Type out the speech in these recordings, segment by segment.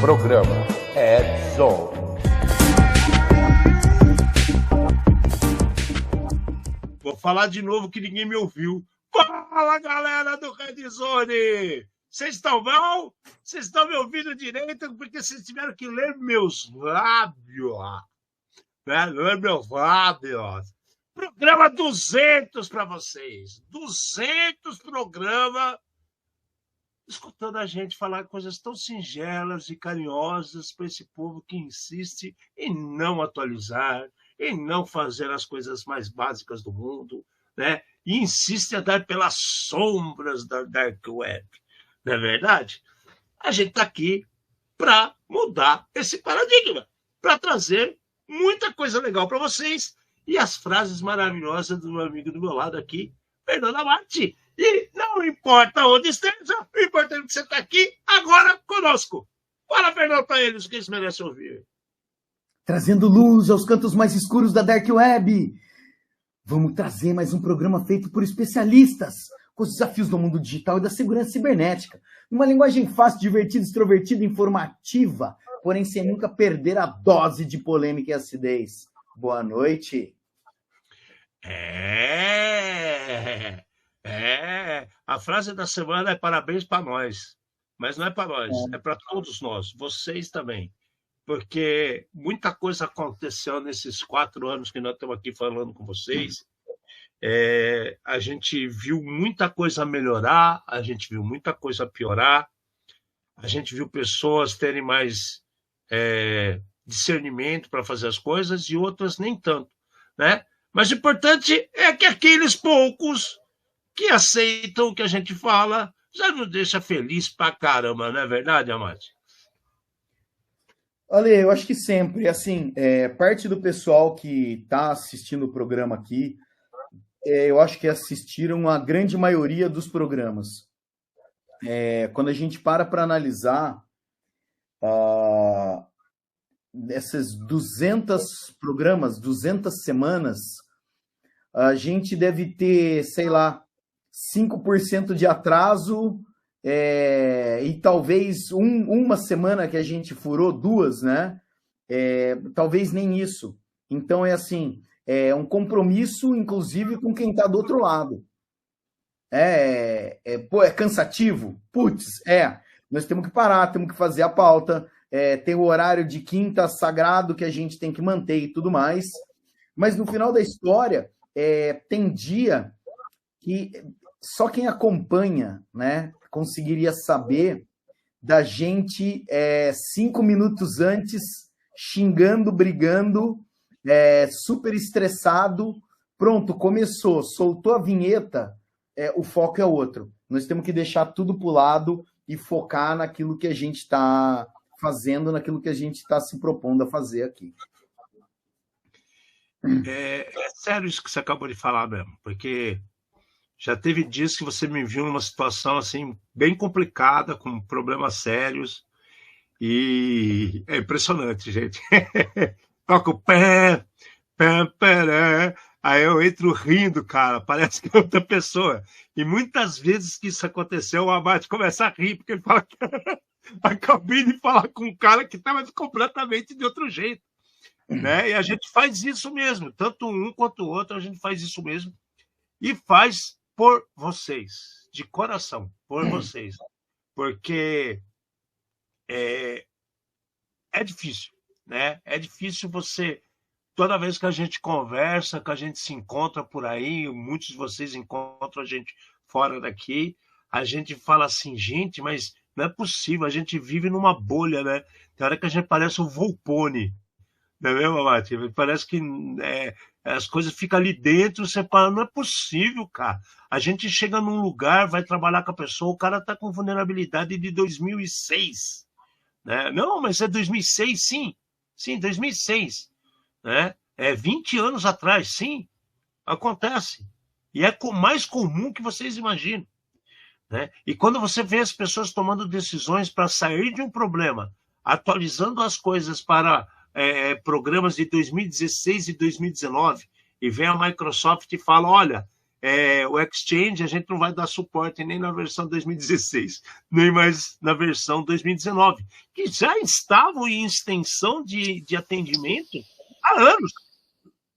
Programa Edzone. Vou falar de novo que ninguém me ouviu. Fala, galera do Edzone! Vocês estão bom? Vocês estão me ouvindo direito? Porque vocês tiveram que ler meus lábios. Né? Ler meus lábios. Programa 200 para vocês. 200 programas escutando a gente falar coisas tão singelas e carinhosas para esse povo que insiste em não atualizar, em não fazer as coisas mais básicas do mundo, né? E insiste em andar pelas sombras da Dark Web. Não é verdade? A gente está aqui para mudar esse paradigma, para trazer muita coisa legal para vocês e as frases maravilhosas do meu amigo do meu lado aqui, Fernando Amati. E não importa onde esteja, o importante é que você está aqui agora conosco. Fala, Fernando, para eles, que eles merecem ouvir. Trazendo luz aos cantos mais escuros da Dark Web. Vamos trazer mais um programa feito por especialistas com os desafios do mundo digital e da segurança cibernética. Numa linguagem fácil, divertida, extrovertida, informativa, porém sem nunca perder a dose de polêmica e acidez. Boa noite. A frase da semana é parabéns para nós. Mas não é para nós, é para todos nós, vocês também. Porque muita coisa aconteceu nesses 4 anos que nós estamos aqui falando com vocês. A gente viu muita coisa melhorar, a gente viu muita coisa piorar, a gente viu pessoas terem mais discernimento para fazer as coisas e outras nem tanto, né? Mas o importante é que aqueles poucos que aceitam o que a gente fala já nos deixa feliz pra caramba, não é verdade, Amati? Olha, eu acho que sempre, assim, parte do pessoal que está assistindo o programa aqui, eu acho que assistiram a grande maioria dos programas. Quando a gente para analisar essas 200 programas, 200 semanas, a gente deve ter, sei lá, 5% de atraso e talvez uma semana que a gente furou, 2, né? Talvez nem isso. Então, é um compromisso, inclusive, com quem está do outro lado. É cansativo? Putz, Nós temos que parar, temos que fazer a pauta, tem o horário de quinta sagrado que a gente tem que manter e tudo mais. Mas, no final da história, tem dia que só quem acompanha, né, conseguiria saber da gente 5 minutos antes, xingando, brigando, super estressado. Pronto, começou, soltou a vinheta, o foco é outro. Nós temos que deixar tudo para o lado e focar naquilo que a gente está fazendo, naquilo que a gente está se propondo a fazer aqui. É sério isso que você acabou de falar mesmo, porque já teve dias que você me viu numa situação assim bem complicada, com problemas sérios, e é impressionante, gente. Toca o pé, aí eu entro rindo, cara, parece que é outra pessoa. E muitas vezes que isso aconteceu, o Amati começa a rir, porque ele fala que acabei de falar com um cara que estava completamente de outro jeito. Né? E a gente faz isso mesmo, tanto um quanto o outro, a gente faz isso mesmo. E faz por vocês, de coração, por vocês. Porque é difícil, né? É difícil você... Toda vez que a gente conversa, que a gente se encontra por aí, muitos de vocês encontram a gente fora daqui, a gente fala assim, gente, mas não é possível, a gente vive numa bolha, né? Tem hora que a gente parece o Volpone, não é mesmo, Mati? Parece que as coisas ficam ali dentro, você fala, não é possível, cara. A gente chega num lugar, vai trabalhar com a pessoa, o cara está com vulnerabilidade de 2006. Né? Não, mas é 2006, sim. Sim, 2006. Né? 20 anos atrás, sim. Acontece. E é mais comum que vocês imaginam. Né? E quando você vê as pessoas tomando decisões para sair de um problema, atualizando as coisas para programas de 2016 e 2019, e vem a Microsoft e fala, olha, o Exchange a gente não vai dar suporte nem na versão 2016, nem mais na versão 2019, que já estavam em extensão de atendimento há anos.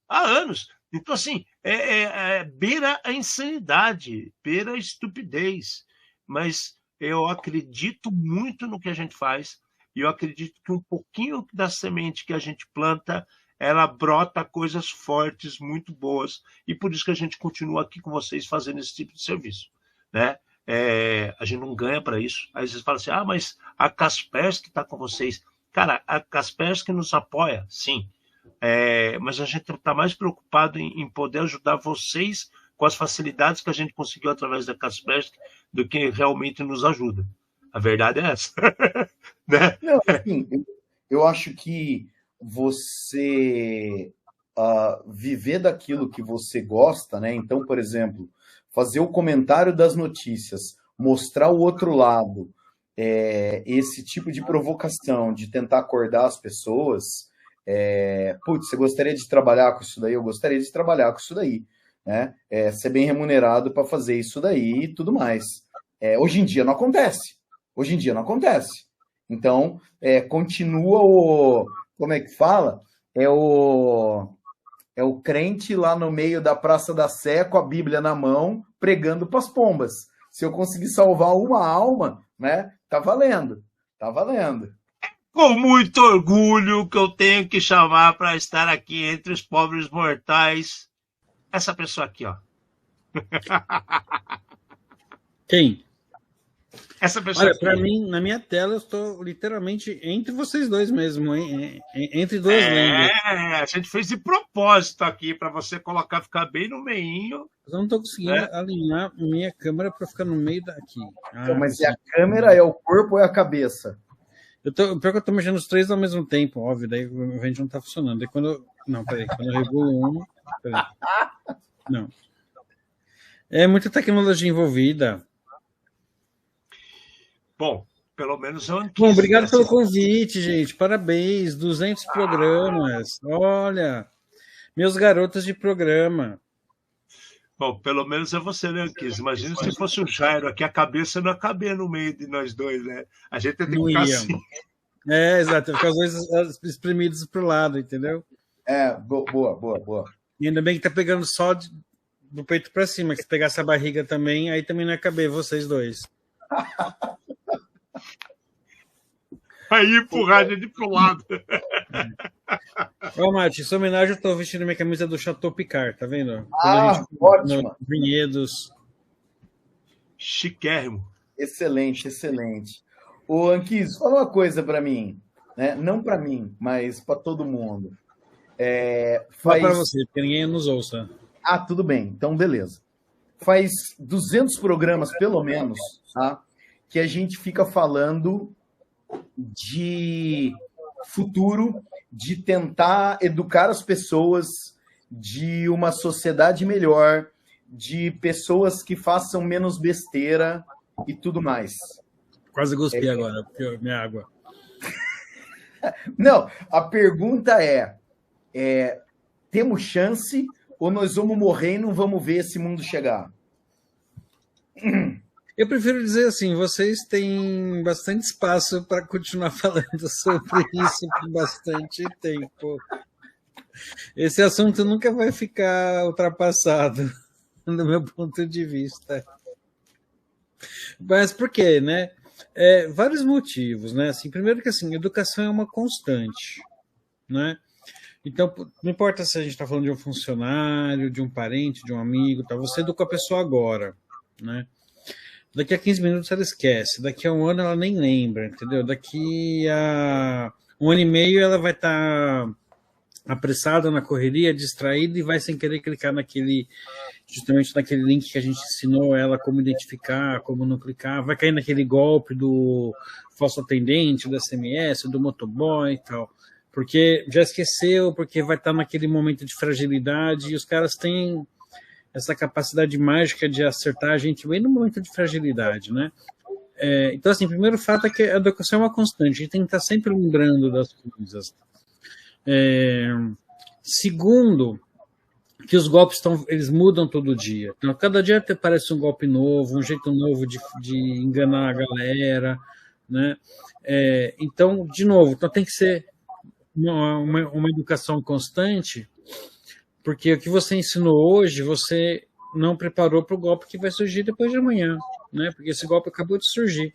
Há anos. Então, assim, beira a insanidade, beira a estupidez. Mas eu acredito muito no que a gente faz e eu acredito que um pouquinho da semente que a gente planta, ela brota coisas fortes, muito boas, e por isso que a gente continua aqui com vocês fazendo esse tipo de serviço, né? A gente não ganha para isso. Aí vocês falam assim, mas a Kaspersky está com vocês. Cara, a Kaspersky nos apoia, sim, mas a gente está mais preocupado em poder ajudar vocês com as facilidades que a gente conseguiu através da Kaspersky do que realmente nos ajuda. A verdade é essa. Né? Não, assim, eu acho que você viver daquilo que você gosta, né? Então, por exemplo, fazer o comentário das notícias, mostrar o outro lado, esse tipo de provocação, de tentar acordar as pessoas, putz, você gostaria de trabalhar com isso daí? Eu gostaria de trabalhar com isso daí, né? Ser bem remunerado para fazer isso daí e tudo mais. Hoje em dia não acontece. Hoje em dia não acontece. Então, continua como é que fala? É o crente lá no meio da Praça da Sé com a Bíblia na mão, pregando para as pombas. Se eu conseguir salvar uma alma, né? Tá valendo. Tá valendo. Com muito orgulho que eu tenho que chamar para estar aqui entre os pobres mortais, essa pessoa aqui, ó. Quem? Essa pessoa. Olha, para mim, na minha tela, eu estou literalmente entre vocês dois mesmo, hein? Entre duas lendas. A gente fez de propósito aqui para você ficar bem no meinho. Eu não estou conseguindo alinhar minha câmera para ficar no meio daqui. Mas a câmera é o corpo ou é a cabeça? Pior que eu estou mexendo os três ao mesmo tempo, óbvio, daí o vídeo não está funcionando. Daí quando eu regulo um. Peraí. Não. É muita tecnologia envolvida. Bom, pelo menos eu Bom, obrigado pelo convite, gente. Parabéns, 200 programas. Olha, meus garotos de programa. Bom, pelo menos é você, né, Anquis? Imagina se fosse o Jairo aqui, a cabeça não ia caber no meio de nós dois, né? A gente ia ter que ficar assim. Exato, ficar os dois espremidos pro lado, entendeu? Boa. E ainda bem que tá pegando só do peito para cima, que se pegasse a barriga também, aí também não ia caber vocês dois. Aí empurrar a gente pro lado. Ó, Mati, em sua homenagem eu tô vestindo minha camisa do Chateau Picard, tá vendo? Ótimo. Vinhedos. Chiquérrimo. Excelente. Ô, Anquis, fala uma coisa para mim, né? Não para mim, mas para todo mundo. Fala para você, porque ninguém nos ouça. Tudo bem, então beleza. Faz 200 programas, pelo menos, tá? Que a gente fica falando de futuro, de tentar educar as pessoas, de uma sociedade melhor, de pessoas que façam menos besteira e tudo mais. Quase cuspi agora, porque minha água. Não, a pergunta temos chance ou nós vamos morrer e não vamos ver esse mundo chegar? Eu prefiro dizer assim, vocês têm bastante espaço para continuar falando sobre isso por bastante tempo. Esse assunto nunca vai ficar ultrapassado, do meu ponto de vista. Mas por quê, né? Vários motivos, né? Assim, primeiro que assim, educação é uma constante, né? Então, não importa se a gente está falando de um funcionário, de um parente, de um amigo, tá? Você educa a pessoa agora, né? Daqui a 15 minutos ela esquece, daqui a um ano ela nem lembra, entendeu? Daqui a um ano e meio ela vai estar apressada na correria, distraída e vai sem querer clicar justamente naquele link que a gente ensinou ela como identificar, como não clicar, vai cair naquele golpe do falso atendente, do SMS, do motoboy e tal, porque já esqueceu, porque vai estar naquele momento de fragilidade e os caras têm essa capacidade mágica de acertar a gente bem no momento de fragilidade, né? Então, assim, o primeiro fato é que a educação é uma constante, a gente tem que estar sempre lembrando das coisas. Segundo, que os golpes eles mudam todo dia. Então, cada dia aparece um golpe novo, um jeito novo de enganar a galera, né? Então, de novo, então tem que ser uma educação constante, porque o que você ensinou hoje, você não preparou para o golpe que vai surgir depois de amanhã, né? Porque esse golpe acabou de surgir.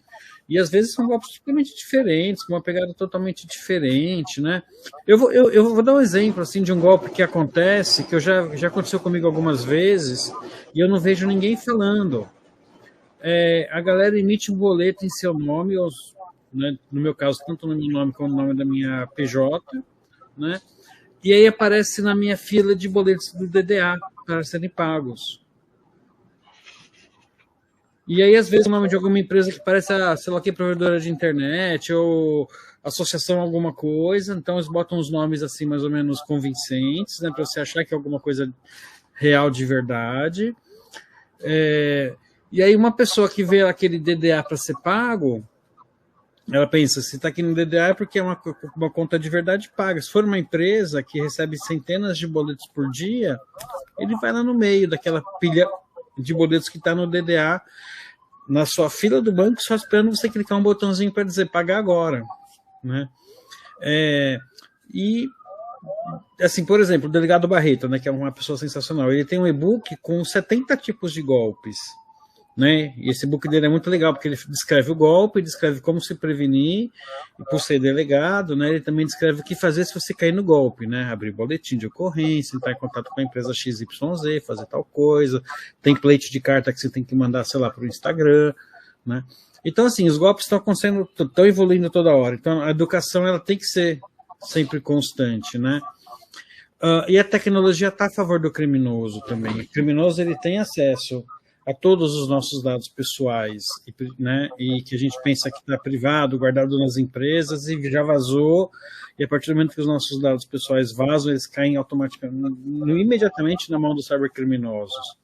E às vezes são golpes totalmente diferentes, com uma pegada totalmente diferente, né? Eu vou dar um exemplo assim, de um golpe que acontece, que já aconteceu comigo algumas vezes, e eu não vejo ninguém falando. A galera emite um boleto em seu nome, né, no meu caso, tanto no meu nome como no nome da minha PJ, né? E aí aparece na minha fila de boletos do DDA para serem pagos. E aí, às vezes, o nome de alguma empresa que parece, sei lá, que provedora de internet ou associação alguma coisa, então eles botam os nomes assim mais ou menos convincentes, né, para você achar que é alguma coisa real de verdade. E aí uma pessoa que vê aquele DDA para ser pago, ela pensa, se está aqui no DDA é porque é uma conta de verdade paga. Se for uma empresa que recebe centenas de boletos por dia, ele vai lá no meio daquela pilha de boletos que está no DDA, na sua fila do banco, só esperando você clicar um botãozinho para dizer pagar agora, né? E assim, por exemplo, o delegado Barreto, né, que é uma pessoa sensacional, ele tem um e-book com 70 tipos de golpes, né? E esse book dele é muito legal, porque ele descreve o golpe, descreve como se prevenir, e por ser delegado, né, ele também descreve o que fazer se você cair no golpe, né? Abrir boletim de ocorrência, entrar em contato com a empresa XYZ, fazer tal coisa, template de carta que você tem que mandar, sei lá, para o Instagram, né? Então, assim, os golpes estão evoluindo toda hora, então a educação ela tem que ser sempre constante, né? E a tecnologia está a favor do criminoso também. O criminoso ele tem acesso a todos os nossos dados pessoais, né, e que a gente pensa que está privado, guardado nas empresas, e já vazou, e a partir do momento que os nossos dados pessoais vazam, eles caem automaticamente, imediatamente na mão dos cybercriminosos.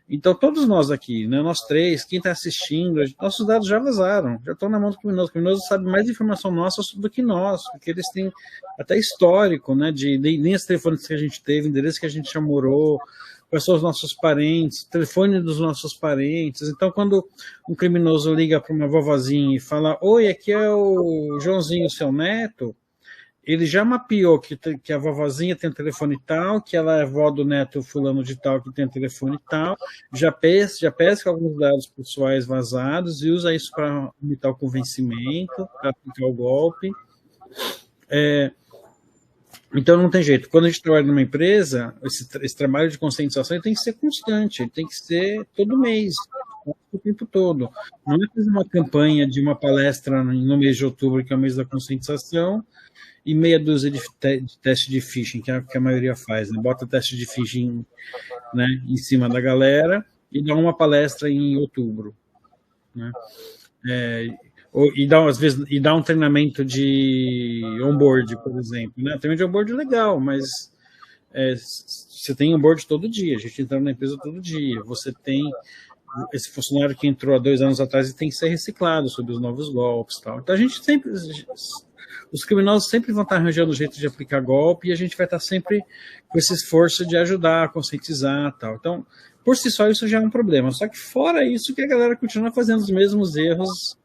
Então, todos nós aqui, né, nós três, quem está assistindo, nossos dados já vazaram, já estão na mão do criminoso. O criminoso sabe mais informação nossa do que nós, porque eles têm até histórico, né, de linhas telefônicas que a gente teve, endereço que a gente já morou, quais são os nossos parentes, telefone dos nossos parentes. Então, quando um criminoso liga para uma vovozinha e fala, oi, aqui é o Joãozinho, seu neto, ele já mapeou que a vovozinha tem um telefone tal, que ela é avó do neto fulano de tal, que tem um telefone tal, já pesca alguns dados pessoais vazados e usa isso para imitar o convencimento, para aplicar o golpe. Então não tem jeito. Quando a gente trabalha numa empresa, esse trabalho de conscientização tem que ser constante, ele tem que ser todo mês, o tempo todo. Não é fazer uma campanha de uma palestra no mês de outubro, que é o mês da conscientização, e meia dúzia de teste de phishing, que a maioria faz, né? Bota teste de phishing, né, em cima da galera e dá uma palestra em outubro, né? Às vezes, dá um treinamento de onboard, por exemplo, né? Treinamento de onboard é legal, mas você tem onboard todo dia, a gente entra na empresa todo dia, você tem esse funcionário que entrou há 2 anos atrás e tem que ser reciclado sobre os novos golpes, tal. Então a gente sempre, os criminosos sempre vão estar arranjando jeito de aplicar golpe e a gente vai estar sempre com esse esforço de ajudar, conscientizar, tal. Então, por si só, isso já é um problema. Só que fora isso, que a galera continua fazendo os mesmos erros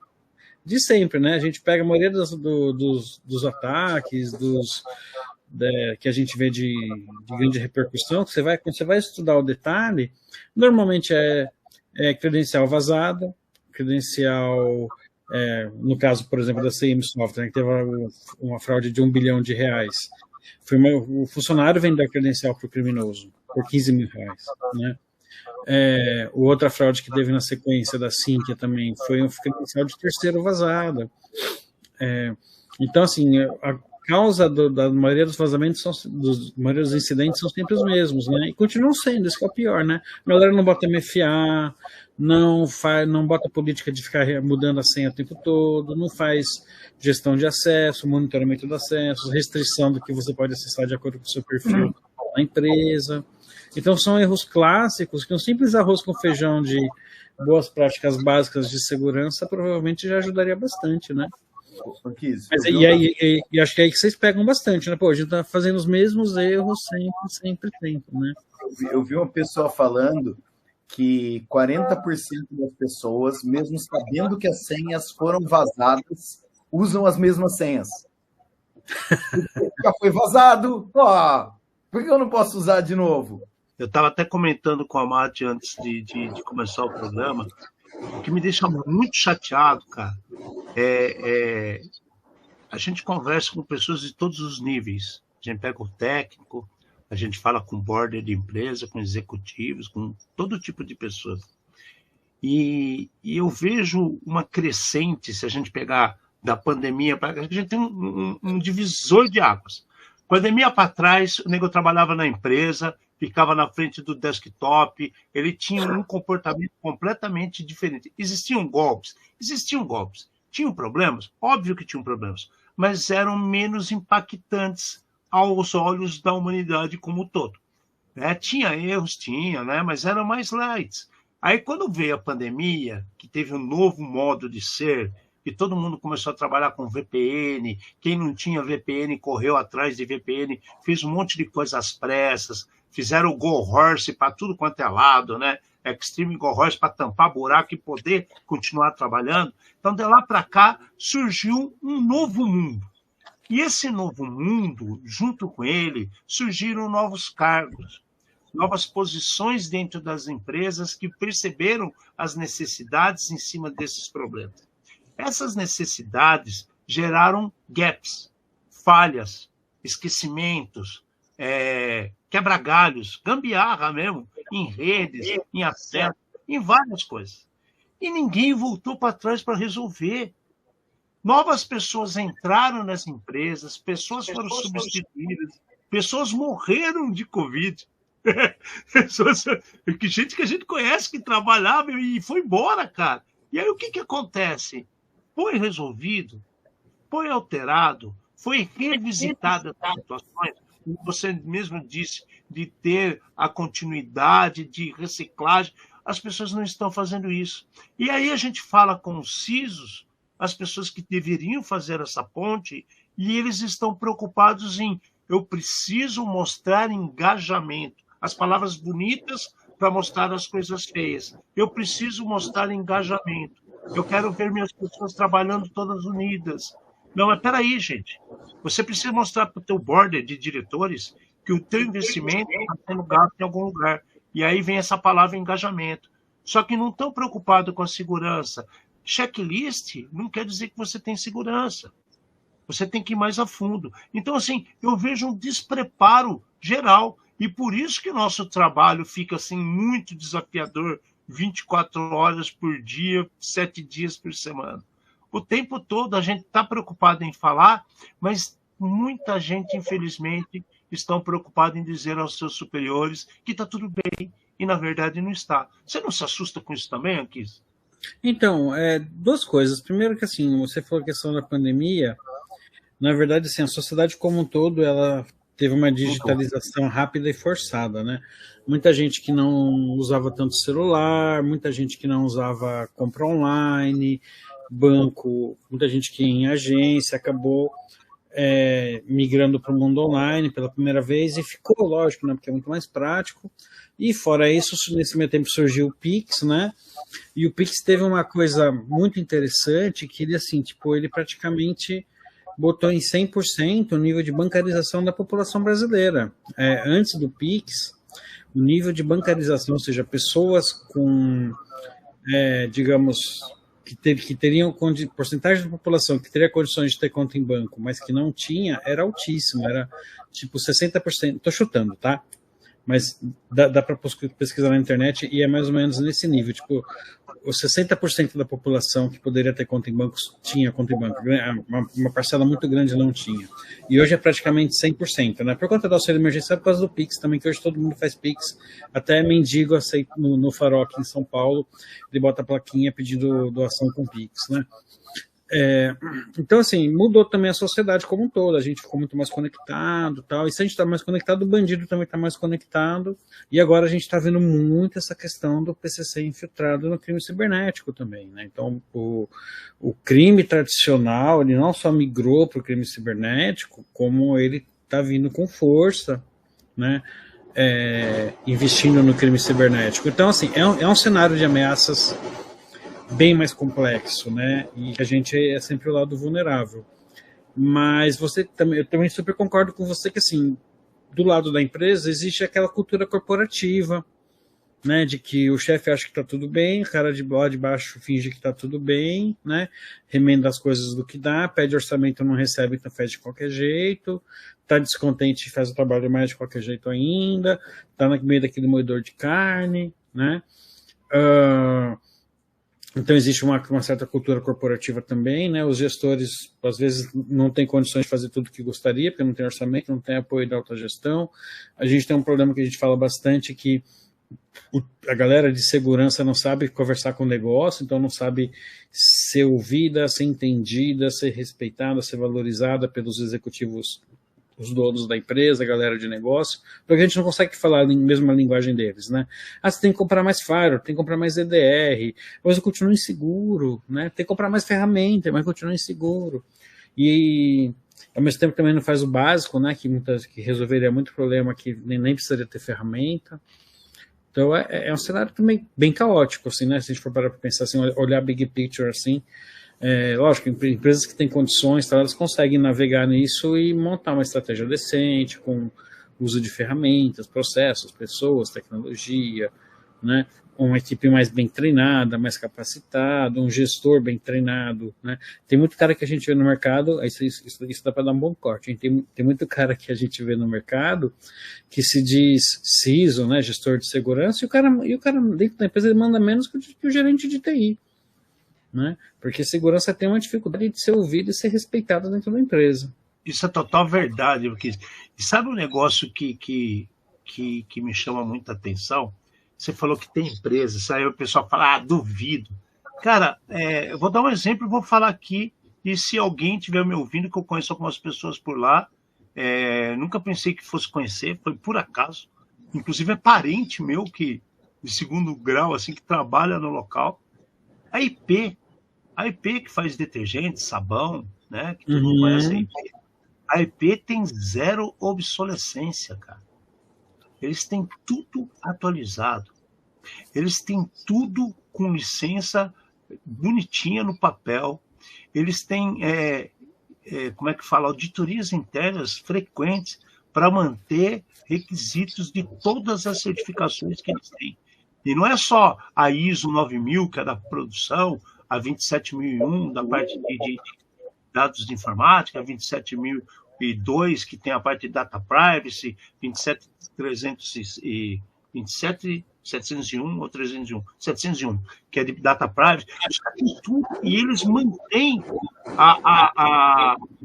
de sempre, né? A gente pega a maioria dos ataques, que a gente vê de grande repercussão, que quando você vai estudar o detalhe, normalmente é credencial vazada, credencial, no caso, por exemplo, da CM Software, que teve uma fraude de R$1 bilhão. O funcionário vendeu a credencial para o criminoso por R$15 mil, né? Outra fraude que teve na sequência da Sinqia também foi um credencial de terceiro vazada. Então, assim, a causa da maioria dos vazamentos, maioria dos incidentes são sempre os mesmos, né? E continuam sendo, isso que é o pior, né? A galera não bota MFA, não bota política de ficar mudando a senha o tempo todo, não faz gestão de acesso, monitoramento do acesso, restrição do que você pode acessar de acordo com o seu perfil na empresa. Então, são erros clássicos que um simples arroz com feijão de boas práticas básicas de segurança provavelmente já ajudaria bastante, né? Mas, e acho que é aí que vocês pegam bastante, né? Pô, a gente tá fazendo os mesmos erros sempre, né? eu vi uma pessoa falando que 40% das pessoas, mesmo sabendo que as senhas foram vazadas, usam as mesmas senhas. Já foi vazado, por que eu não posso usar de novo? Eu estava até comentando com a Mati antes de começar o programa, o que me deixa muito chateado, cara, a gente conversa com pessoas de todos os níveis. A gente pega o técnico, a gente fala com o board de empresa, com executivos, com todo tipo de pessoas. E eu vejo uma crescente, se a gente pegar da pandemia, a gente tem um divisor de águas. Pandemia para trás, o nego trabalhava na empresa, ficava na frente do desktop, ele tinha um comportamento completamente diferente. Existiam golpes. Tinham problemas? Óbvio que tinham problemas, mas eram menos impactantes aos olhos da humanidade como um todo. Tinha erros, né? Mas eram mais light. Aí, quando veio a pandemia, que teve um novo modo de ser, e todo mundo começou a trabalhar com VPN, quem não tinha VPN correu atrás de VPN, fez um monte de coisas às pressas, fizeram o Go Horse para tudo quanto é lado, né? Extreme Go Horse para tampar buraco e poder continuar trabalhando. Então, de lá para cá, surgiu um novo mundo. E esse novo mundo, junto com ele, surgiram novos cargos, novas posições dentro das empresas que perceberam as necessidades em cima desses problemas. Essas necessidades geraram gaps, falhas, esquecimentos, quebra-galhos, gambiarra mesmo, em redes, em acesso, em várias coisas. E ninguém voltou para trás para resolver. Novas pessoas entraram nas empresas, pessoas foram substituídas, pessoas morreram de Covid. Gente que a gente conhece que trabalhava e foi embora, cara. E aí o que acontece? Foi resolvido, foi alterado, foi revisitada as situações, como você mesmo disse, de ter a continuidade, de reciclagem. As pessoas não estão fazendo isso. E aí a gente fala com os CISOs, as pessoas que deveriam fazer essa ponte, e eles estão preocupados em eu preciso mostrar engajamento. As palavras bonitas para mostrar as coisas feias. Eu preciso mostrar engajamento. Eu quero ver minhas pessoas trabalhando todas unidas. Não, mas peraí, gente. Você precisa mostrar para o teu board de diretores que o teu investimento está sendo gasto em algum lugar. E aí vem essa palavra engajamento. Só que não estão preocupados com a segurança. Checklist não quer dizer que você tem segurança. Você tem que ir mais a fundo. Então, assim, eu vejo um despreparo geral. E por isso que nosso trabalho fica assim muito desafiador, 24 horas por dia, 7 dias por semana. O tempo todo a gente está preocupado em falar, mas muita gente, infelizmente, estão preocupada em dizer aos seus superiores que está tudo bem, e na verdade não está. Você não se assusta com isso também, Anquis? Então, duas coisas. Primeiro que, assim, você falou a questão da pandemia, na verdade, assim, a sociedade como um todo, ela teve uma digitalização rápida e forçada, né? Muita gente que não usava tanto celular, muita gente que não usava compra online, banco, muita gente que ia em agência, acabou migrando para o mundo online pela primeira vez e ficou, lógico, né? Porque é muito mais prático. E fora isso, nesse meio tempo surgiu o Pix, né? E o Pix teve uma coisa muito interessante, que ele, assim, tipo, ele praticamente botou em 100% o nível de bancarização da população brasileira. Antes do Pix, o nível de bancarização, ou seja, pessoas com, digamos, que teriam porcentagem da população que teria condições de ter conta em banco, mas que não tinha, era altíssimo, era tipo 60%. Estou chutando, tá? Mas dá para pesquisar na internet e é mais ou menos nesse nível. Tipo, os 60% da população que poderia ter conta em banco tinha conta em banco. Uma parcela muito grande não tinha. E hoje é praticamente 100%, né? Por conta do auxílio emergencial, por causa do Pix também, que hoje todo mundo faz Pix. Até mendigo aceita no Farol aqui em São Paulo, ele bota a plaquinha pedindo doação com Pix, né? Então, assim, mudou também a sociedade como um todo, a gente ficou muito mais conectado, tal, e se a gente está mais conectado, o bandido também está mais conectado, e agora a gente está vendo muito essa questão do PCC infiltrado no crime cibernético também, né? Então, o crime tradicional, ele não só migrou para o crime cibernético, como ele está vindo com força, né? investindo no crime cibernético. Então, assim, é um cenário de ameaças bem mais complexo, né? E a gente é sempre o lado vulnerável. Mas eu também super concordo com você que, assim, do lado da empresa existe aquela cultura corporativa, né, de que o chefe acha que está tudo bem, o cara lá de baixo finge que está tudo bem, né, remenda as coisas do que dá, pede orçamento, não recebe, então faz de qualquer jeito, está descontente e faz o trabalho mais de qualquer jeito ainda, está no meio daquele moedor de carne, né. Então existe uma certa cultura corporativa também, né? Os gestores às vezes não têm condições de fazer tudo o que gostaria, porque não tem orçamento, não tem apoio da autogestão. A gente tem um problema que a gente fala bastante, que a galera de segurança não sabe conversar com o negócio, então não sabe ser ouvida, ser entendida, ser respeitada, ser valorizada pelos executivos, os donos da empresa, a galera de negócio, porque a gente não consegue falar a mesma linguagem deles, né? Você tem que comprar mais firewall, tem que comprar mais EDR, mas eu continuo inseguro, né? Tem que comprar mais ferramenta, mas continua inseguro. E ao mesmo tempo também não faz o básico, né? Que resolveria muito problema, que nem precisaria ter ferramenta. Então é um cenário também bem caótico, assim, né? Se a gente for parar para pensar assim, olhar big picture assim, lógico, empresas que têm condições, elas conseguem navegar nisso e montar uma estratégia decente, com uso de ferramentas, processos, pessoas, tecnologia, né? Uma equipe mais bem treinada, mais capacitada, um gestor bem treinado, né? Tem muito cara que a gente vê no mercado, isso dá para dar um bom corte, hein? Tem muito cara que a gente vê no mercado que se diz CISO, né? Gestor de segurança, e o cara dentro da empresa ele manda menos que o gerente de TI. Né? Porque segurança tem uma dificuldade de ser ouvida e ser respeitada dentro da empresa. Isso é total verdade, porque e sabe um negócio que me chama muita atenção? Você falou que tem empresas, aí o pessoal fala, duvido. Cara, eu vou dar um exemplo e vou falar aqui, e se alguém estiver me ouvindo, que eu conheço algumas pessoas por lá, nunca pensei que fosse conhecer, foi por acaso, inclusive é parente meu, que de segundo grau, assim, que trabalha no local. A IP que faz detergente, sabão, né? Que todo mundo conhece a IP tem zero obsolescência, cara. Eles têm tudo atualizado. Eles têm tudo com licença bonitinha no papel. Eles têm, como é que fala, auditorias internas frequentes para manter requisitos de todas as certificações que eles têm. E não é só a ISO 9000, que é da produção, a 27001, da parte de dados de informática, a 27002, que tem a parte de data privacy, 27701 ou 301, 701, que é de data privacy. E eles mantêm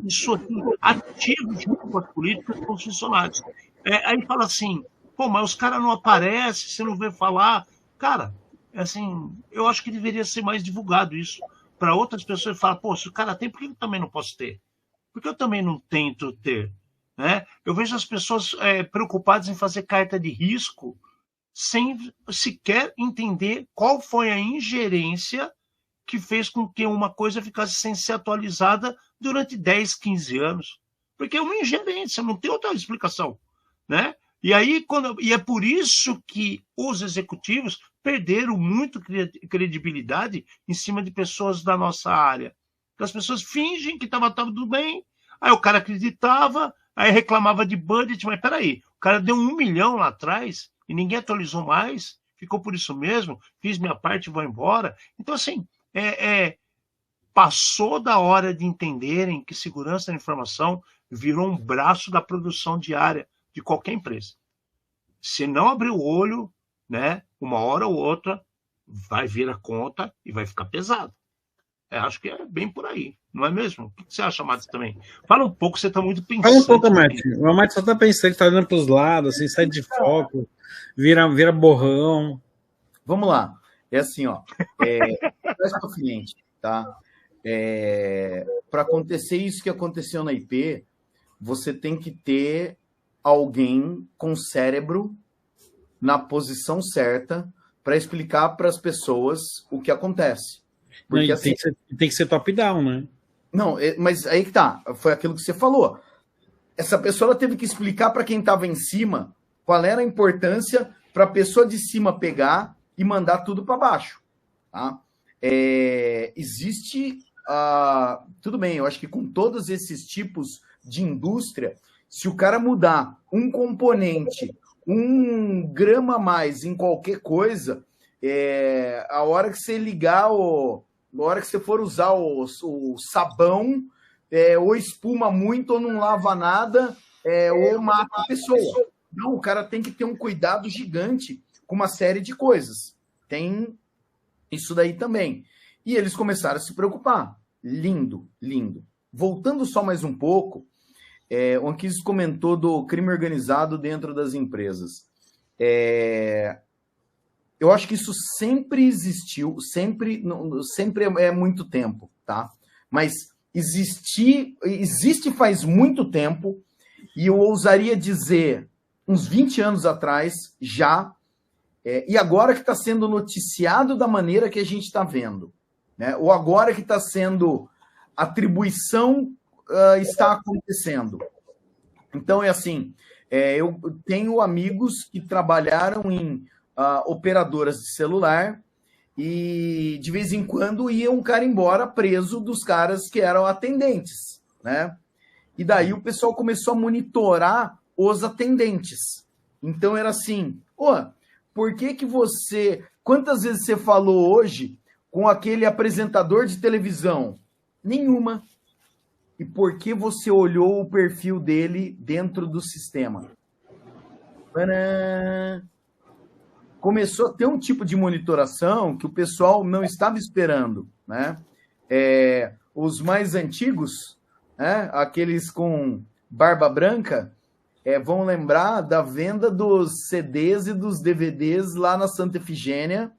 isso ativo junto com as políticas com os funcionários. Aí fala assim, pô, mas os caras não aparecem, você não vê falar. Cara, assim, eu acho que deveria ser mais divulgado isso para outras pessoas. Falar, pô, se o cara tem, por que eu também não posso ter? Por que eu também não tento ter? Né? Eu vejo as pessoas preocupadas em fazer carta de risco sem sequer entender qual foi a ingerência que fez com que uma coisa ficasse sem ser atualizada durante 10, 15 anos. Porque é uma ingerência, não tem outra explicação, né? E é por isso que os executivos perderam muito credibilidade em cima de pessoas da nossa área. Porque as pessoas fingem que estava tudo bem, aí o cara acreditava, aí reclamava de budget, mas peraí, o cara deu 1 milhão lá atrás e ninguém atualizou mais, ficou por isso mesmo, fiz minha parte e vou embora. Então, assim, passou da hora de entenderem que segurança da informação virou um braço da produção diária de qualquer empresa. Se não abrir o olho, né, uma hora ou outra, vai vir a conta e vai ficar pesado. Acho que é bem por aí, não é mesmo? O que você acha, Matos, também? Fala um pouco, você está muito pensando. Fala um pouco, Matos. O Matos só está pensando, está olhando para os lados, assim, sai de foco, vira borrão. Vamos lá. É assim, ó. Presta para o cliente, tá? Para acontecer isso que aconteceu na IP, você tem que ter alguém com cérebro na posição certa para explicar para as pessoas o que acontece. Porque, não, assim, tem que ser top-down, né? Não, mas aí que tá. Foi aquilo que você falou. Essa pessoa ela teve que explicar para quem estava em cima Qual era a importância para a pessoa de cima pegar e mandar tudo para baixo? Tá? Existe... tudo bem, eu acho que com todos esses tipos de indústria, se o cara mudar um componente, 1 grama a mais em qualquer coisa, a hora que você ligar, a hora que você for usar o sabão, ou espuma muito ou não lava nada, ou mata a pessoa. Não, o cara tem que ter um cuidado gigante com uma série de coisas. Tem isso daí também. E eles começaram a se preocupar. Lindo, lindo. Voltando só mais um pouco, o Anquises comentou do crime organizado dentro das empresas. Eu acho que isso sempre existiu, sempre é muito tempo, tá? Mas existe faz muito tempo, e eu ousaria dizer uns 20 anos atrás já, e agora que está sendo noticiado da maneira que a gente está vendo, né? Ou agora que está sendo atribuição está acontecendo. Então, é assim, eu tenho amigos que trabalharam em operadoras de celular e, de vez em quando, ia um cara embora preso dos caras que eram atendentes, né? E daí o pessoal começou a monitorar os atendentes. Então, era assim, por que você... Quantas vezes você falou hoje com aquele apresentador de televisão? Nenhuma. E por que você olhou o perfil dele dentro do sistema? Tadã! Começou a ter um tipo de monitoração que o pessoal não estava esperando, né? Os mais antigos, né? Aqueles com barba branca, vão lembrar da venda dos CDs e dos DVDs lá na Santa Efigênia,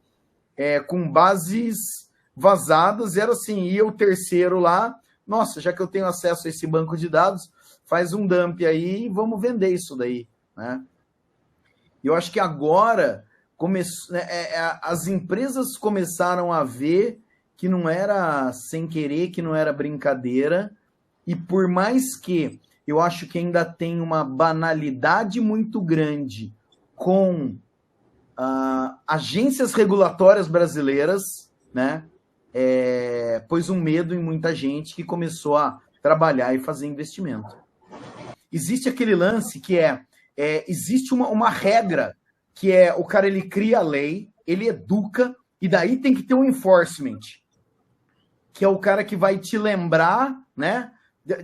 com bases vazadas. Era assim, ia o terceiro lá, nossa, já que eu tenho acesso a esse banco de dados, faz um dump aí e vamos vender isso daí, né? Eu acho que agora as empresas começaram a ver que não era sem querer, que não era brincadeira, e por mais que eu acho que ainda tem uma banalidade muito grande com agências regulatórias brasileiras, né? Pôs um medo em muita gente que começou a trabalhar e fazer investimento. Existe aquele lance que existe uma regra, que o cara ele cria a lei, ele educa, e daí tem que ter um enforcement, que é o cara que vai te lembrar, né,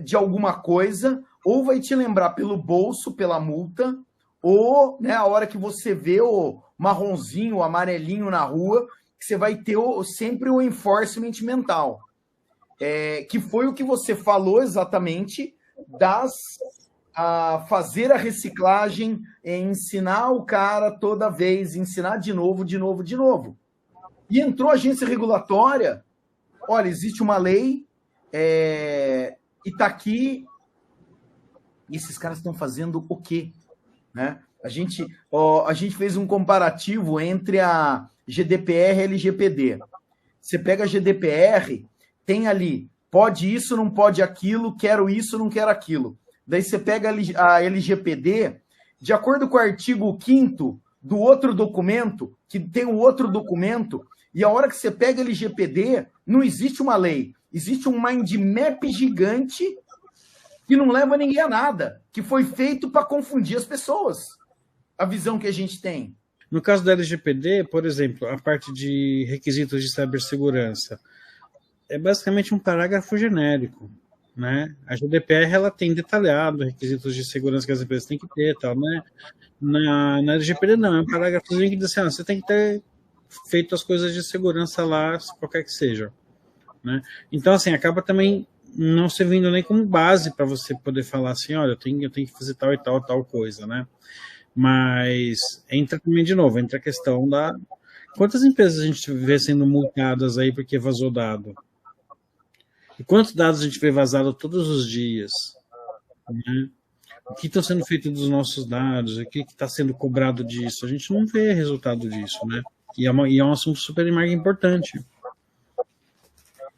de alguma coisa, ou vai te lembrar pelo bolso, pela multa, ou, né, a hora que você vê o marronzinho, o amarelinho na rua, que você vai ter sempre o enforcement mental. Que foi o que você falou exatamente fazer a reciclagem, ensinar o cara toda vez, ensinar de novo, de novo, de novo. E entrou a agência regulatória, olha, existe uma lei, e está aqui, e esses caras estão fazendo o quê? Né? A gente fez um comparativo entre a GDPR e a LGPD. Você pega a GDPR, tem ali, pode isso, não pode aquilo, quero isso, não quero aquilo. Daí você pega a LGPD, de acordo com o artigo 5º do outro documento, que tem um outro documento, e a hora que você pega a LGPD, não existe uma lei, existe um mind map gigante que não leva ninguém a nada, que foi feito para confundir as pessoas, a visão que a gente tem. No caso da LGPD, por exemplo, a parte de requisitos de cibersegurança é basicamente um parágrafo genérico, né? A GDPR ela tem detalhado requisitos de segurança que as empresas têm que ter, tal, né? Na LGPD não, é um parágrafozinho que diz assim, você tem que ter feito as coisas de segurança lá, qualquer que seja, né? Então, assim, acaba também não servindo nem como base para você poder falar assim, olha, eu tenho que fazer tal e tal coisa, né? Mas entra também, de novo, entra a questão da... Quantas empresas a gente vê sendo multadas aí porque vazou dado? E quantos dados a gente vê vazado todos os dias? Né? O que está sendo feito dos nossos dados? O que está sendo cobrado disso? A gente não vê resultado disso, né? E é um assunto super mega importante.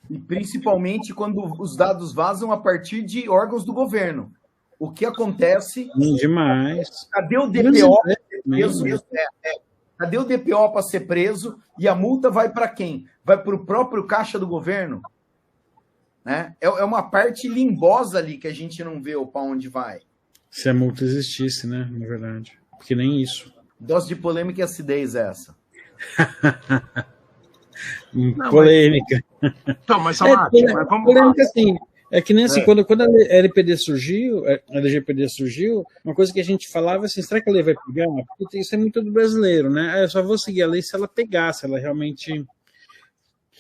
E principalmente quando os dados vazam a partir de órgãos do governo. O que acontece? Demais. Cadê o DPO para ser preso? Cadê o DPO para ser preso? E a multa vai para quem? Vai para o próprio caixa do governo? Né? É uma parte limbosa ali que a gente não vê para onde vai. Se a multa existisse, né? Na verdade. Porque nem isso. Dose de polêmica e acidez essa. Polêmica. Então, mas vamos polêmica, assim. É que nem assim, quando a LGPD surgiu, uma coisa que a gente falava assim, será que a lei vai pegar? Porque isso é muito do brasileiro, né? Eu só vou seguir a lei se ela pegar, se ela realmente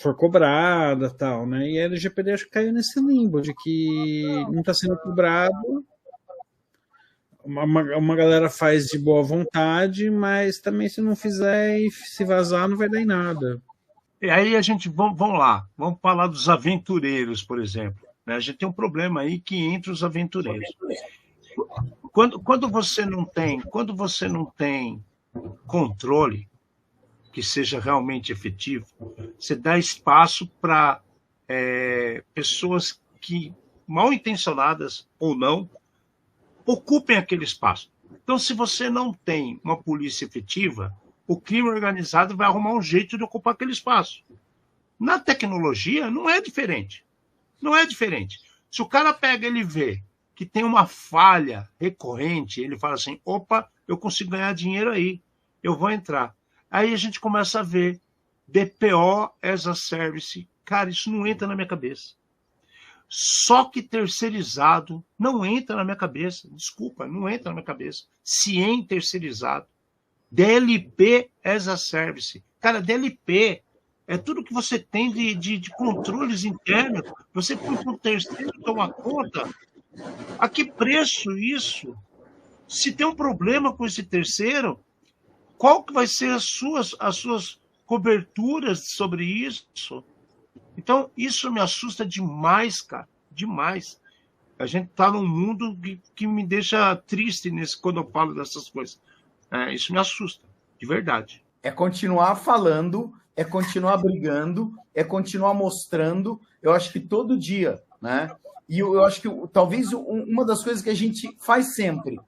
for cobrada, tal, né? E a LGPD acho que caiu nesse limbo de que não está sendo cobrado, uma galera faz de boa vontade, mas também se não fizer e se vazar não vai dar em nada. E aí a gente, vamos lá, vamos falar dos aventureiros, por exemplo. A gente tem um problema aí que entre os aventureiros. Quando você não tem controle que seja realmente efetivo, você dá espaço para pessoas que, mal intencionadas ou não, ocupem aquele espaço. Então, se você não tem uma polícia efetiva, o crime organizado vai arrumar um jeito de ocupar aquele espaço. Na tecnologia, não é diferente. Não é diferente. Se o cara pega, ele vê que tem uma falha recorrente, ele fala assim, opa, eu consigo ganhar dinheiro aí, eu vou entrar. Aí a gente começa a ver DPO as a service. Cara, isso não entra na minha cabeça. Só que terceirizado não entra na minha cabeça. Desculpa, não entra na minha cabeça. CIEM terceirizado. DLP as a service. Cara, DLP é tudo que você tem de controles internos. Você põe para um terceiro tomar conta. A que preço isso? Se tem um problema com esse terceiro, qual que vai ser as suas coberturas sobre isso? Então, isso me assusta demais, cara. Demais. A gente está num mundo que me deixa triste quando eu falo dessas coisas. Isso me assusta, de verdade. É continuar falando, é continuar brigando, é continuar mostrando. Eu acho que todo dia, né? E eu acho que talvez uma das coisas que a gente faz sempre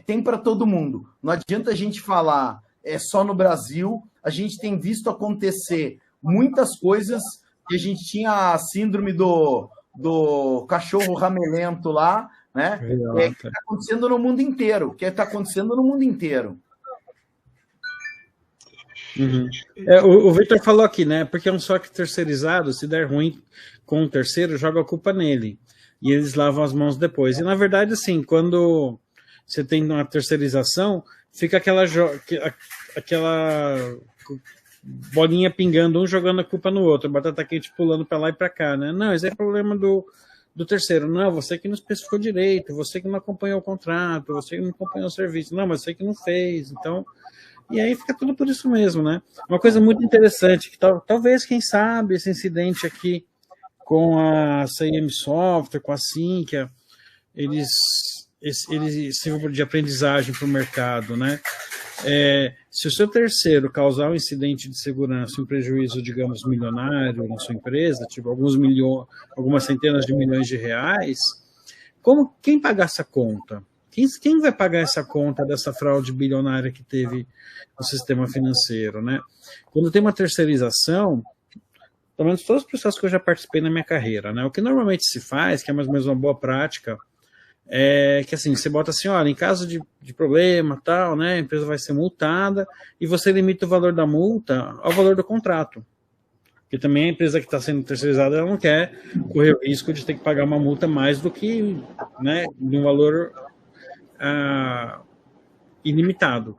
tem para todo mundo. Não adianta a gente falar só no Brasil. A gente tem visto acontecer muitas coisas que a gente tinha a síndrome do cachorro ramelento lá, né? Que está acontecendo no mundo inteiro. Uhum. O Victor falou aqui, né? Porque é um SOC terceirizado, se der ruim com o terceiro, joga a culpa nele. E eles lavam as mãos depois. E na verdade, assim, quando você tem uma terceirização, fica aquela bolinha pingando, um jogando a culpa no outro, batata quente pulando para lá e para cá, né? Não, esse é o problema do terceiro. Não, você que não especificou direito, você que não acompanhou o contrato, você que não acompanhou o serviço. Não, mas você que não fez. Então, e aí fica tudo por isso mesmo, né? Uma coisa muito interessante, que talvez, quem sabe, esse incidente aqui com a CIM Software, com a Sinqia, eles sirvam de aprendizagem para o mercado, né? Se o seu terceiro causar um incidente de segurança, um prejuízo, digamos, milionário na sua empresa, tipo algumas centenas de milhões de reais, quem pagar essa conta? Quem vai pagar essa conta dessa fraude bilionária que teve no sistema financeiro, né? Quando tem uma terceirização, pelo menos todos os processos que eu já participei na minha carreira, né? O que normalmente se faz, que é mais ou menos uma boa prática, é que assim, você bota assim, olha, em caso de problema, tal, né, a empresa vai ser multada e você limita o valor da multa ao valor do contrato. Porque também a empresa que está sendo terceirizada, ela não quer correr o risco de ter que pagar uma multa mais do que, né, de um valor ilimitado.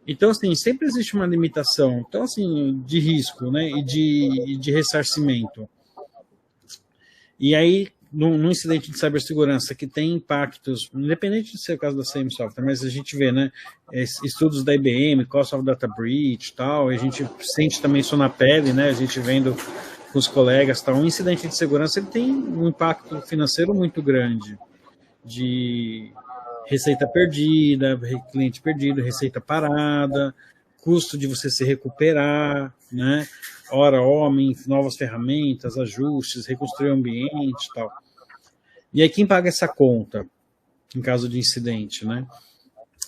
Então, assim, sempre existe uma limitação, então, assim, de risco, né, e de ressarcimento. E aí, num incidente de cibersegurança que tem impactos, independente de ser o caso da CIM Software, mas a gente vê, né, estudos da IBM, Cost of Data Breach e tal, e a gente sente também isso na pele, né, a gente vendo com os colegas, tal, um incidente de segurança ele tem um impacto financeiro muito grande, de receita perdida, cliente perdido, receita parada, custo de você se recuperar, né? Hora homem, novas ferramentas, ajustes, reconstruir o ambiente e tal. E aí quem paga essa conta? em caso de incidente, né?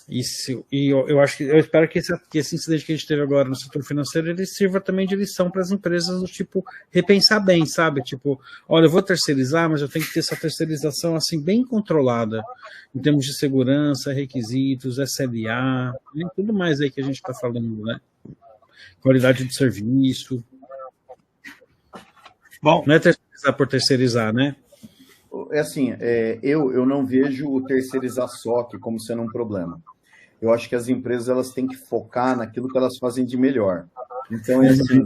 Eu espero que esse incidente que a gente teve agora no setor financeiro ele sirva também de lição para as empresas do tipo repensar bem, sabe? Tipo, olha, eu vou terceirizar, mas eu tenho que ter essa terceirização assim bem controlada em termos de segurança, requisitos, SLA, e tudo mais aí que a gente está falando, né? Qualidade do serviço. Bom, não é terceirizar por terceirizar, né? É assim, eu não vejo o terceirizar SOC como sendo um problema. Eu acho que as empresas elas têm que focar naquilo que elas fazem de melhor. Então, assim,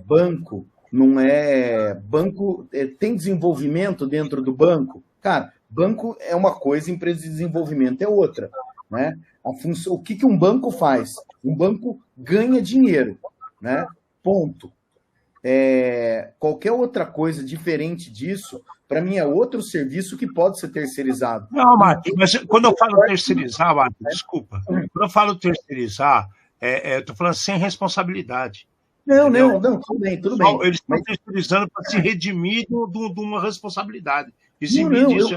banco não é... Banco tem desenvolvimento dentro do banco? Cara, banco é uma coisa, empresa de desenvolvimento é outra, né? O que um banco faz? Um banco ganha dinheiro, né? Ponto. Qualquer outra coisa diferente disso, para mim, é outro serviço que pode ser terceirizado. Não, Mati, mas quando eu falo terceirizar, Mati, desculpa. Quando eu falo terceirizar, eu estou falando sem responsabilidade. Não, tudo bem. Eles estão terceirizando para se redimir de uma responsabilidade. Eximir disso.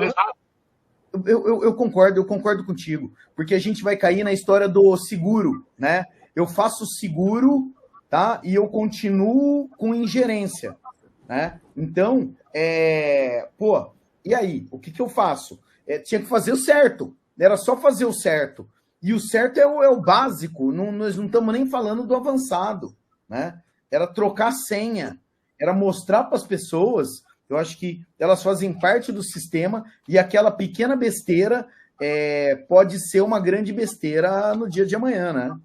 Eu concordo contigo. Porque a gente vai cair na história do seguro, né? Eu faço seguro, tá? E eu continuo com ingerência, né? Então, e aí? O que eu faço? Tinha que fazer o certo. Era só fazer o certo. E o certo é o básico. Nós não estamos nem falando do avançado, né? Era trocar a senha. Era mostrar para as pessoas, eu acho que elas fazem parte do sistema e aquela pequena besteira pode ser uma grande besteira no dia de amanhã, né?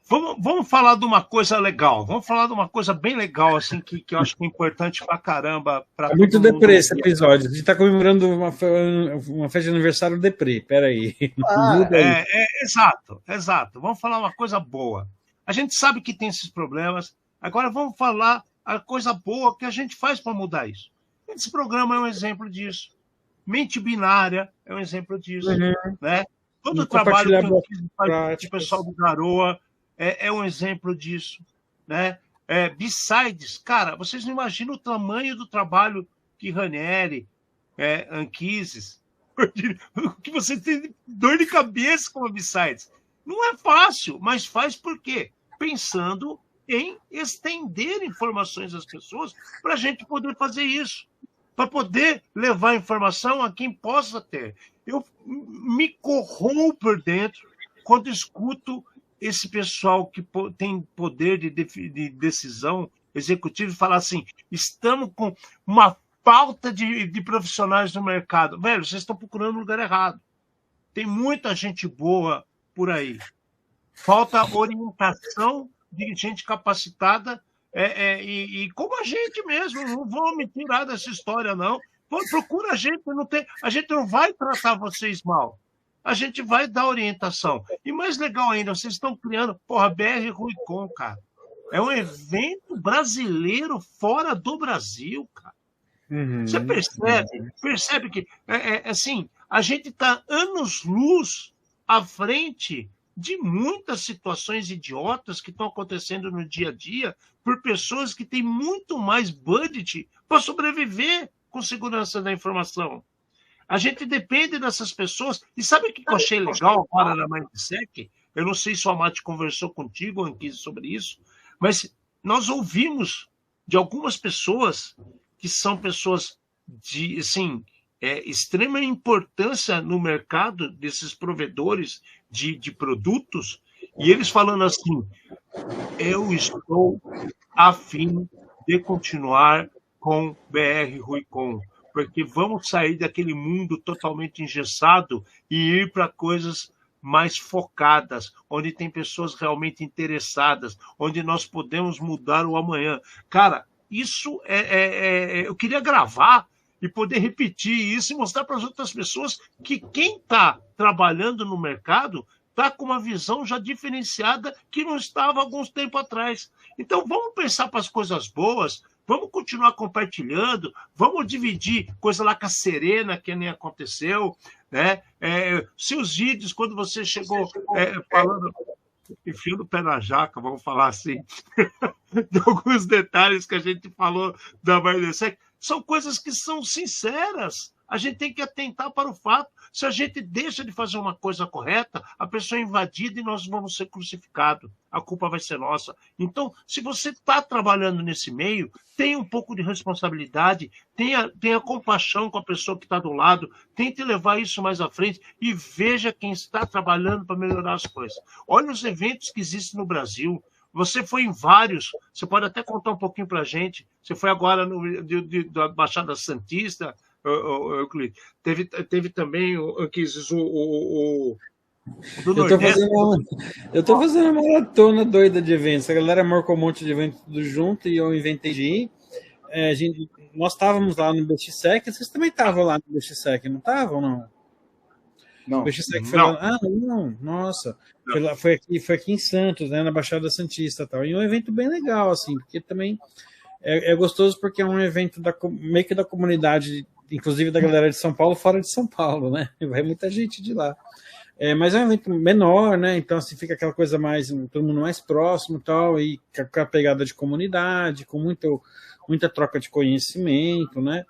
Vamos falar de uma coisa legal. Vamos falar de uma coisa bem legal, assim, que eu acho que é importante pra caramba. É muito deprê esse episódio. A gente está comemorando uma festa de aniversário deprê. Peraí. Exato. Vamos falar uma coisa boa. A gente sabe que tem esses problemas. Agora vamos falar a coisa boa que a gente faz para mudar isso. Esse programa é um exemplo disso. Mente binária é um exemplo disso. Né? Todo o trabalho que eu fiz com o pessoal do Garoa é um exemplo disso, né? Besides, cara, vocês não imaginam o tamanho do trabalho que Ranieri, Anquises, que você tem dor de cabeça com a Besides. Não é fácil, mas faz por quê? Pensando em estender informações às pessoas para a gente poder fazer isso, para poder levar informação a quem possa ter. Eu me corroo por dentro quando escuto esse pessoal que tem poder de decisão executiva e falar assim, estamos com uma falta de profissionais no mercado. Velho, vocês estão procurando no lugar errado. Tem muita gente boa por aí. Falta orientação de gente capacitada e como a gente mesmo. Não vou me tirar dessa história, não. Procura a gente não vai tratar vocês mal. A gente vai dar orientação. E mais legal ainda, vocês estão criando, BR Ruicon, cara. É um evento brasileiro fora do Brasil, cara. Você percebe que, assim, a gente está anos-luz à frente de muitas situações idiotas que estão acontecendo no dia a dia por pessoas que têm muito mais budget para sobreviver com segurança da informação. A gente depende dessas pessoas. E sabe o que eu achei legal agora na Mindsec? Eu não sei se o Amati conversou contigo, Anquise, sobre isso, mas nós ouvimos de algumas pessoas que são pessoas de extrema importância no mercado desses provedores de produtos, e eles falando assim, eu estou a fim de continuar com BR Ruicon, porque vamos sair daquele mundo totalmente engessado e ir para coisas mais focadas, onde tem pessoas realmente interessadas, onde nós podemos mudar o amanhã. Cara, isso eu queria gravar e poder repetir isso e mostrar para as outras pessoas que quem está trabalhando no mercado está com uma visão já diferenciada que não estava há alguns tempos atrás. Então, vamos pensar para as coisas boas, vamos continuar compartilhando, vamos dividir coisa lá com a Serena, que nem aconteceu, né? Seus vídeos, quando você chegou falando, enfiando o pé na jaca, vamos falar assim, de alguns detalhes que a gente falou da Mindsec, são coisas que são sinceras. A gente tem que atentar para o fato. Se a gente deixa de fazer uma coisa correta, a pessoa é invadida e nós vamos ser crucificados. A culpa vai ser nossa. Então, se você está trabalhando nesse meio, tenha um pouco de responsabilidade, tenha compaixão com a pessoa que está do lado, tente levar isso mais à frente e veja quem está trabalhando para melhorar as coisas. Olha os eventos que existem no Brasil. Você foi em vários, você pode até contar um pouquinho para a gente. Você foi agora da Baixada Santista, teve também o do Nordeste. Eu estou fazendo uma maratona doida de eventos. A galera marcou um monte de eventos tudo junto e eu inventei de ir. Nós estávamos lá no BXSEC, vocês também estavam lá no BXSEC, não estavam, não? Não. O BXSEC foi lá. Ah, não, nossa. Não. Foi aqui em Santos, né, na Baixada Santista e tal. E um evento bem legal, assim, porque também é gostoso porque é um evento meio que da comunidade, inclusive da galera de São Paulo, fora de São Paulo, né? Vai muita gente de lá. Mas é um evento menor, né? Então, assim, fica aquela coisa mais, todo mundo mais próximo e tal, e com a pegada de comunidade, com muita troca de conhecimento, né?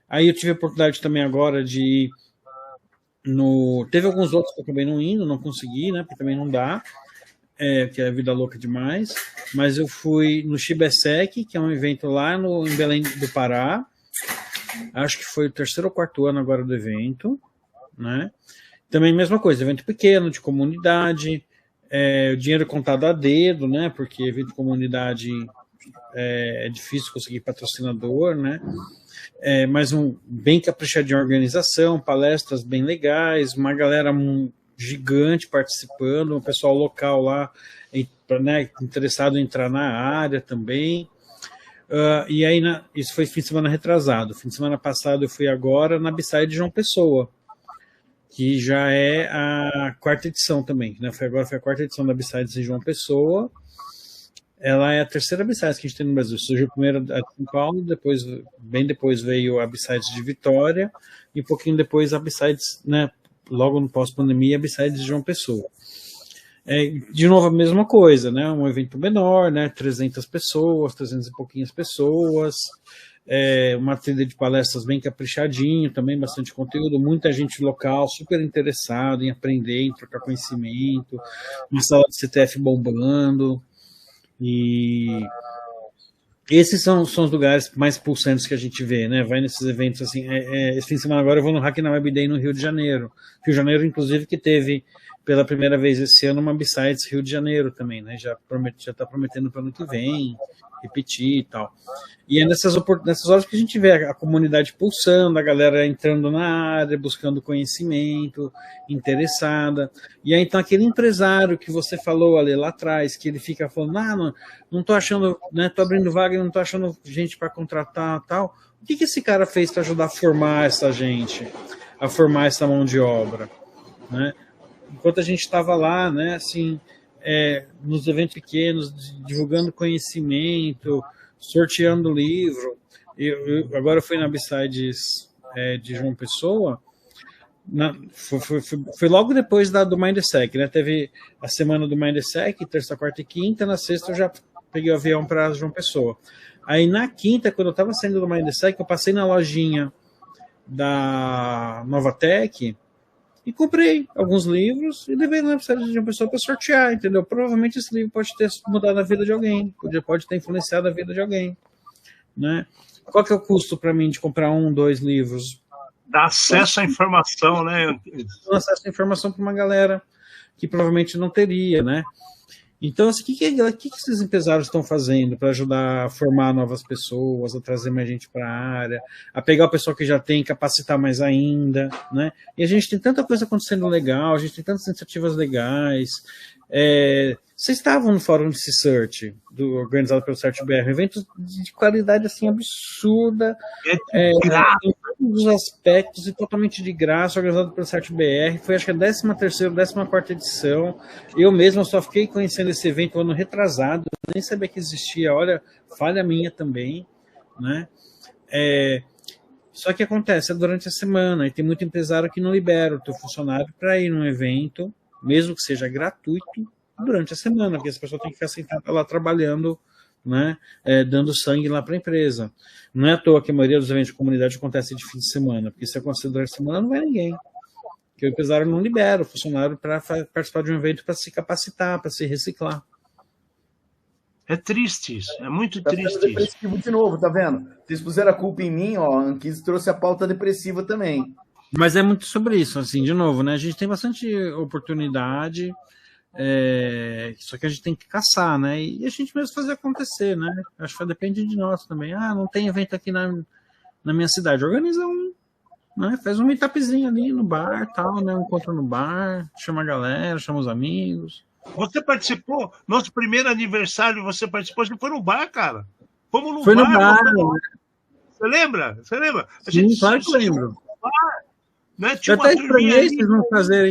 Aí eu tive a oportunidade também agora de ir teve alguns outros que eu acabei não indo, não consegui, né? Porque também não dá, que é vida louca demais. Mas eu fui no Chibesec, que é um evento lá em Belém do Pará. Acho que foi o 3º ou 4º ano agora do evento, né? Também mesma coisa, evento pequeno, de comunidade, dinheiro contado a dedo, né? Porque evento de comunidade é difícil conseguir patrocinador, né? Mas bem caprichadinho a organização, palestras bem legais, uma galera gigante participando, um pessoal local lá, né, interessado em entrar na área também. E aí, isso foi fim de semana retrasado. Fim de semana passado eu fui agora na B-Side de João Pessoa, que já é a 4ª edição também, né? Foi a 4ª edição da B-Side de João Pessoa. Ela é a 3ª B-Sides que a gente tem no Brasil. Surgiu primeiro a de São Paulo, bem depois veio a B-Sides de Vitória, e um pouquinho depois a B-Sides, né, logo no pós-pandemia, a B-Sides de João Pessoa. De novo a mesma coisa, né, um evento menor, né, 300 e pouquinhas pessoas, uma trilha de palestras bem caprichadinho, também bastante conteúdo, muita gente local, super interessado em aprender, em trocar conhecimento, uma sala de CTF bombando. E esses são os lugares mais pulsantes que a gente vê, né? Vai nesses eventos assim. Esse fim de semana agora eu vou no Hack na Web Day no Rio de Janeiro. Rio de Janeiro, inclusive, que teve pela primeira vez esse ano uma B-Sides Rio de Janeiro também, né? Já está prometendo para o ano que vem repetir e tal. E é nessas horas que a gente vê a comunidade pulsando, a galera entrando na área, buscando conhecimento, interessada. E aí então aquele empresário que você falou ali lá atrás, que ele fica falando, não tô achando, né, tô abrindo vaga e não tô achando gente para contratar tal. O que esse cara fez para ajudar a formar essa gente, a formar essa mão de obra, né? Enquanto a gente estava lá, né, assim, nos eventos pequenos, divulgando conhecimento, sorteando livro. Agora eu fui na B-Sides de João Pessoa, foi logo depois do Mindsec, né? Teve a semana do Mindsec, terça, quarta e quinta, na sexta eu já peguei o avião para João Pessoa. Aí na quinta, quando eu estava saindo do Mindsec, eu passei na lojinha da Novatec e comprei alguns livros e levei na website de uma pessoa para sortear, entendeu? Provavelmente esse livro pode ter mudado a vida de alguém, pode ter influenciado a vida de alguém, né? Qual que é o custo para mim de comprar 1, 2 livros? Dá acesso à informação, né? Dá acesso à informação para uma galera que provavelmente não teria, né? Então, assim, o que esses empresários estão fazendo para ajudar a formar novas pessoas, a trazer mais gente para a área, a pegar o pessoal que já tem, capacitar mais ainda, né? E a gente tem tanta coisa acontecendo legal, a gente tem tantas iniciativas legais. Vocês estavam no Fórum de Search, organizado pelo CertBR, evento de qualidade assim absurda, em todos os aspectos e totalmente de graça, organizado pelo CertBR. Foi acho que a 13ª, 14ª edição. Eu mesmo só fiquei conhecendo esse evento ano retrasado, nem sabia que existia. Olha, falha minha também, né? Só que acontece durante a semana e tem muito empresário que não libera o teu funcionário para ir num evento, mesmo que seja gratuito, durante a semana, porque essa pessoa tem que ficar sentada lá trabalhando né, dando sangue lá para a empresa. Não é à toa que a maioria dos eventos de comunidade acontece de fim de semana, porque se acontecer durante a semana não vai ninguém. Porque o empresário não libera o funcionário para participar de um evento para se capacitar, para se reciclar. É triste isso, é muito Tá triste ficando isso. depressivo de novo, tá vendo? Vocês puseram a culpa em mim, ó. A Anquises trouxe a pauta depressiva também. Mas é muito sobre isso, assim, de novo, né? A gente tem bastante oportunidade, só que a gente tem que caçar, né? E a gente mesmo fazer acontecer, né? Acho que depende de nós também. Ah, não tem evento aqui na minha cidade. Organiza um, né? Faz um meetupzinho ali no bar, tal, né? Um encontro no bar, chama a galera, chama os amigos. Você participou? Nosso primeiro aniversário, você participou? A gente foi no bar, cara. Fomos no Foi bar. no bar, Você lembra? Você lembra? A sim, gente claro que lembro. Né? Tinha Eu uma até turminha estranhei ali.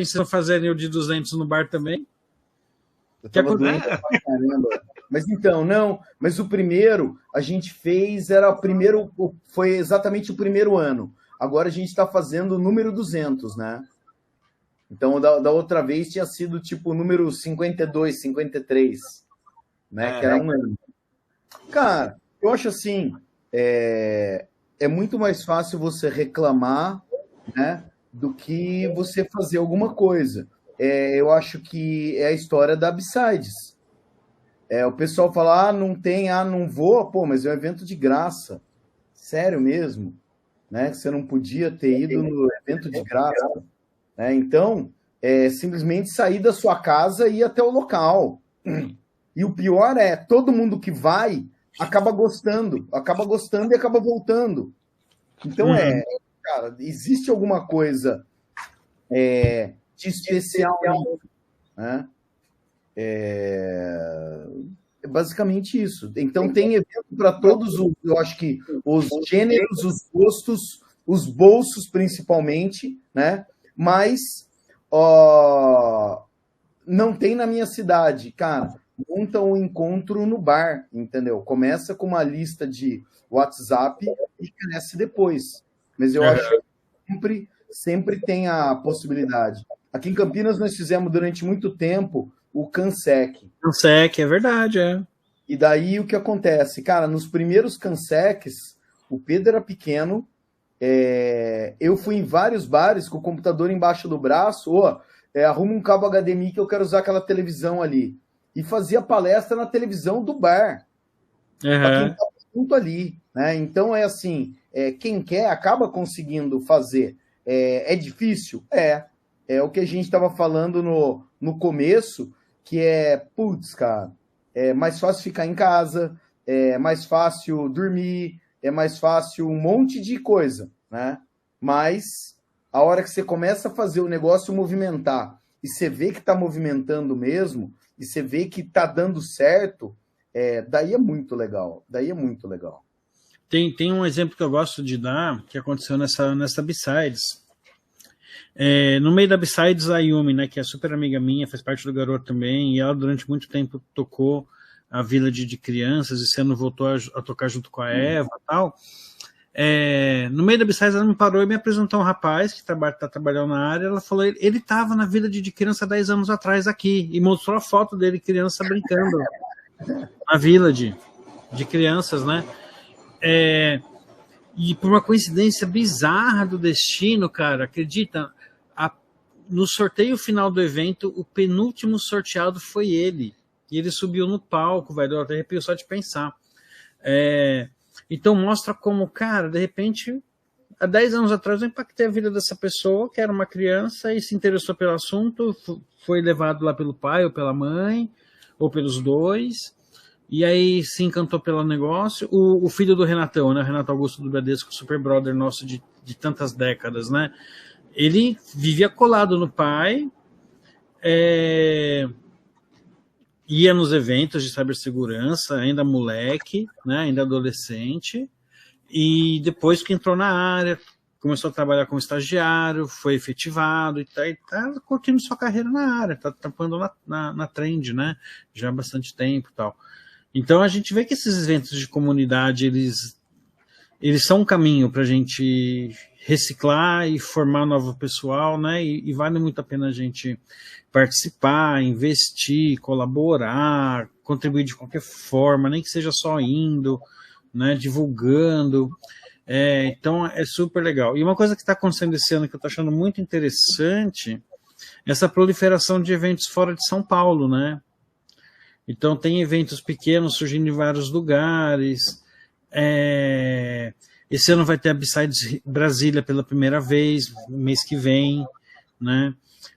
vocês não fazerem o de 200 no bar também. Eu Que tava doente pra caramba. Mas então, não. Mas o primeiro, a gente fez, foi exatamente o primeiro ano. Agora a gente está fazendo o número 200, né? Então, da outra vez tinha sido tipo o número 52, 53, né? Que era um ano. Cara, eu acho assim, é muito mais fácil você reclamar, né? Do que você fazer alguma coisa. Eu acho que é a história da B-Sides. O pessoal fala, não tem, não vou, pô, mas é um evento de graça. Sério mesmo, né? Que você não podia ter ido no evento de graça. Né? Então, simplesmente sair da sua casa e ir até o local. E o pior todo mundo que vai acaba gostando e acaba voltando. Então, cara, existe alguma coisa de especial, né? É basicamente isso. Então tem evento para todos eu acho que os gêneros, os gostos, os bolsos principalmente, né? Mas não tem na minha cidade, cara. Monta um encontro no bar, entendeu? Começa com uma lista de WhatsApp e cresce depois. Mas eu acho que sempre tem a possibilidade. Aqui em Campinas nós fizemos durante muito tempo o Cansec. Cansec, é verdade, E daí o que acontece? Cara, nos primeiros Cansecs, o Pedro era pequeno, eu fui em vários bares com o computador embaixo do braço, arruma um cabo HDMI que eu quero usar aquela televisão ali. E fazia palestra na televisão do bar. Para quem estava junto ali. Né? Então é assim, quem quer acaba conseguindo fazer. É difícil? É o que a gente estava falando no começo, que putz, cara, é mais fácil ficar em casa, é mais fácil dormir, é mais fácil um monte de coisa, né? Mas a hora que você começa a fazer o negócio movimentar, e você vê que está movimentando mesmo, e você vê que está dando certo, daí é muito legal, Tem um exemplo que eu gosto de dar, que aconteceu nessa B-Sides. No meio da B-Sides, a Yumi, né, que é super amiga minha, faz parte do Garoto também, e ela durante muito tempo tocou a Village de crianças, e esse ano voltou a tocar junto com a Eva e tal. No meio da B-Sides, ela me parou e me apresentou um rapaz que está trabalhando na área. Ela falou, ele estava na Village de criança 10 anos atrás aqui, e mostrou a foto dele, criança, brincando na Village de crianças, né? E por uma coincidência bizarra do destino, cara, acredita? No sorteio final do evento, o penúltimo sorteado foi ele. E ele subiu no palco, velho. Eu até arrepio só de pensar. Então mostra como, cara, de repente, há 10 anos atrás eu impactei a vida dessa pessoa, que era uma criança e se interessou pelo assunto, foi levado lá pelo pai ou pela mãe, ou pelos dois, e aí se encantou pelo negócio. O filho do Renatão, né, Renato Augusto do Bradesco, super brother nosso de tantas décadas, né, ele vivia colado no pai, ia nos eventos de cibersegurança, ainda moleque, né, ainda adolescente, e depois que entrou na área, começou a trabalhar como estagiário, foi efetivado e tá curtindo sua carreira na área, tá tampando na trend, né, já há bastante tempo e tal. Então a gente vê que esses eventos de comunidade, eles são um caminho para a gente reciclar e formar novo pessoal, né? E vale muito a pena a gente participar, investir, colaborar, contribuir de qualquer forma, nem que seja só indo, né? Divulgando. Então é super legal. E uma coisa que está acontecendo esse ano que eu estou achando muito interessante é essa proliferação de eventos fora de São Paulo, né? Então tem eventos pequenos surgindo em vários lugares. Esse ano vai ter a B-Sides Brasília pela primeira vez, mês que vem, né?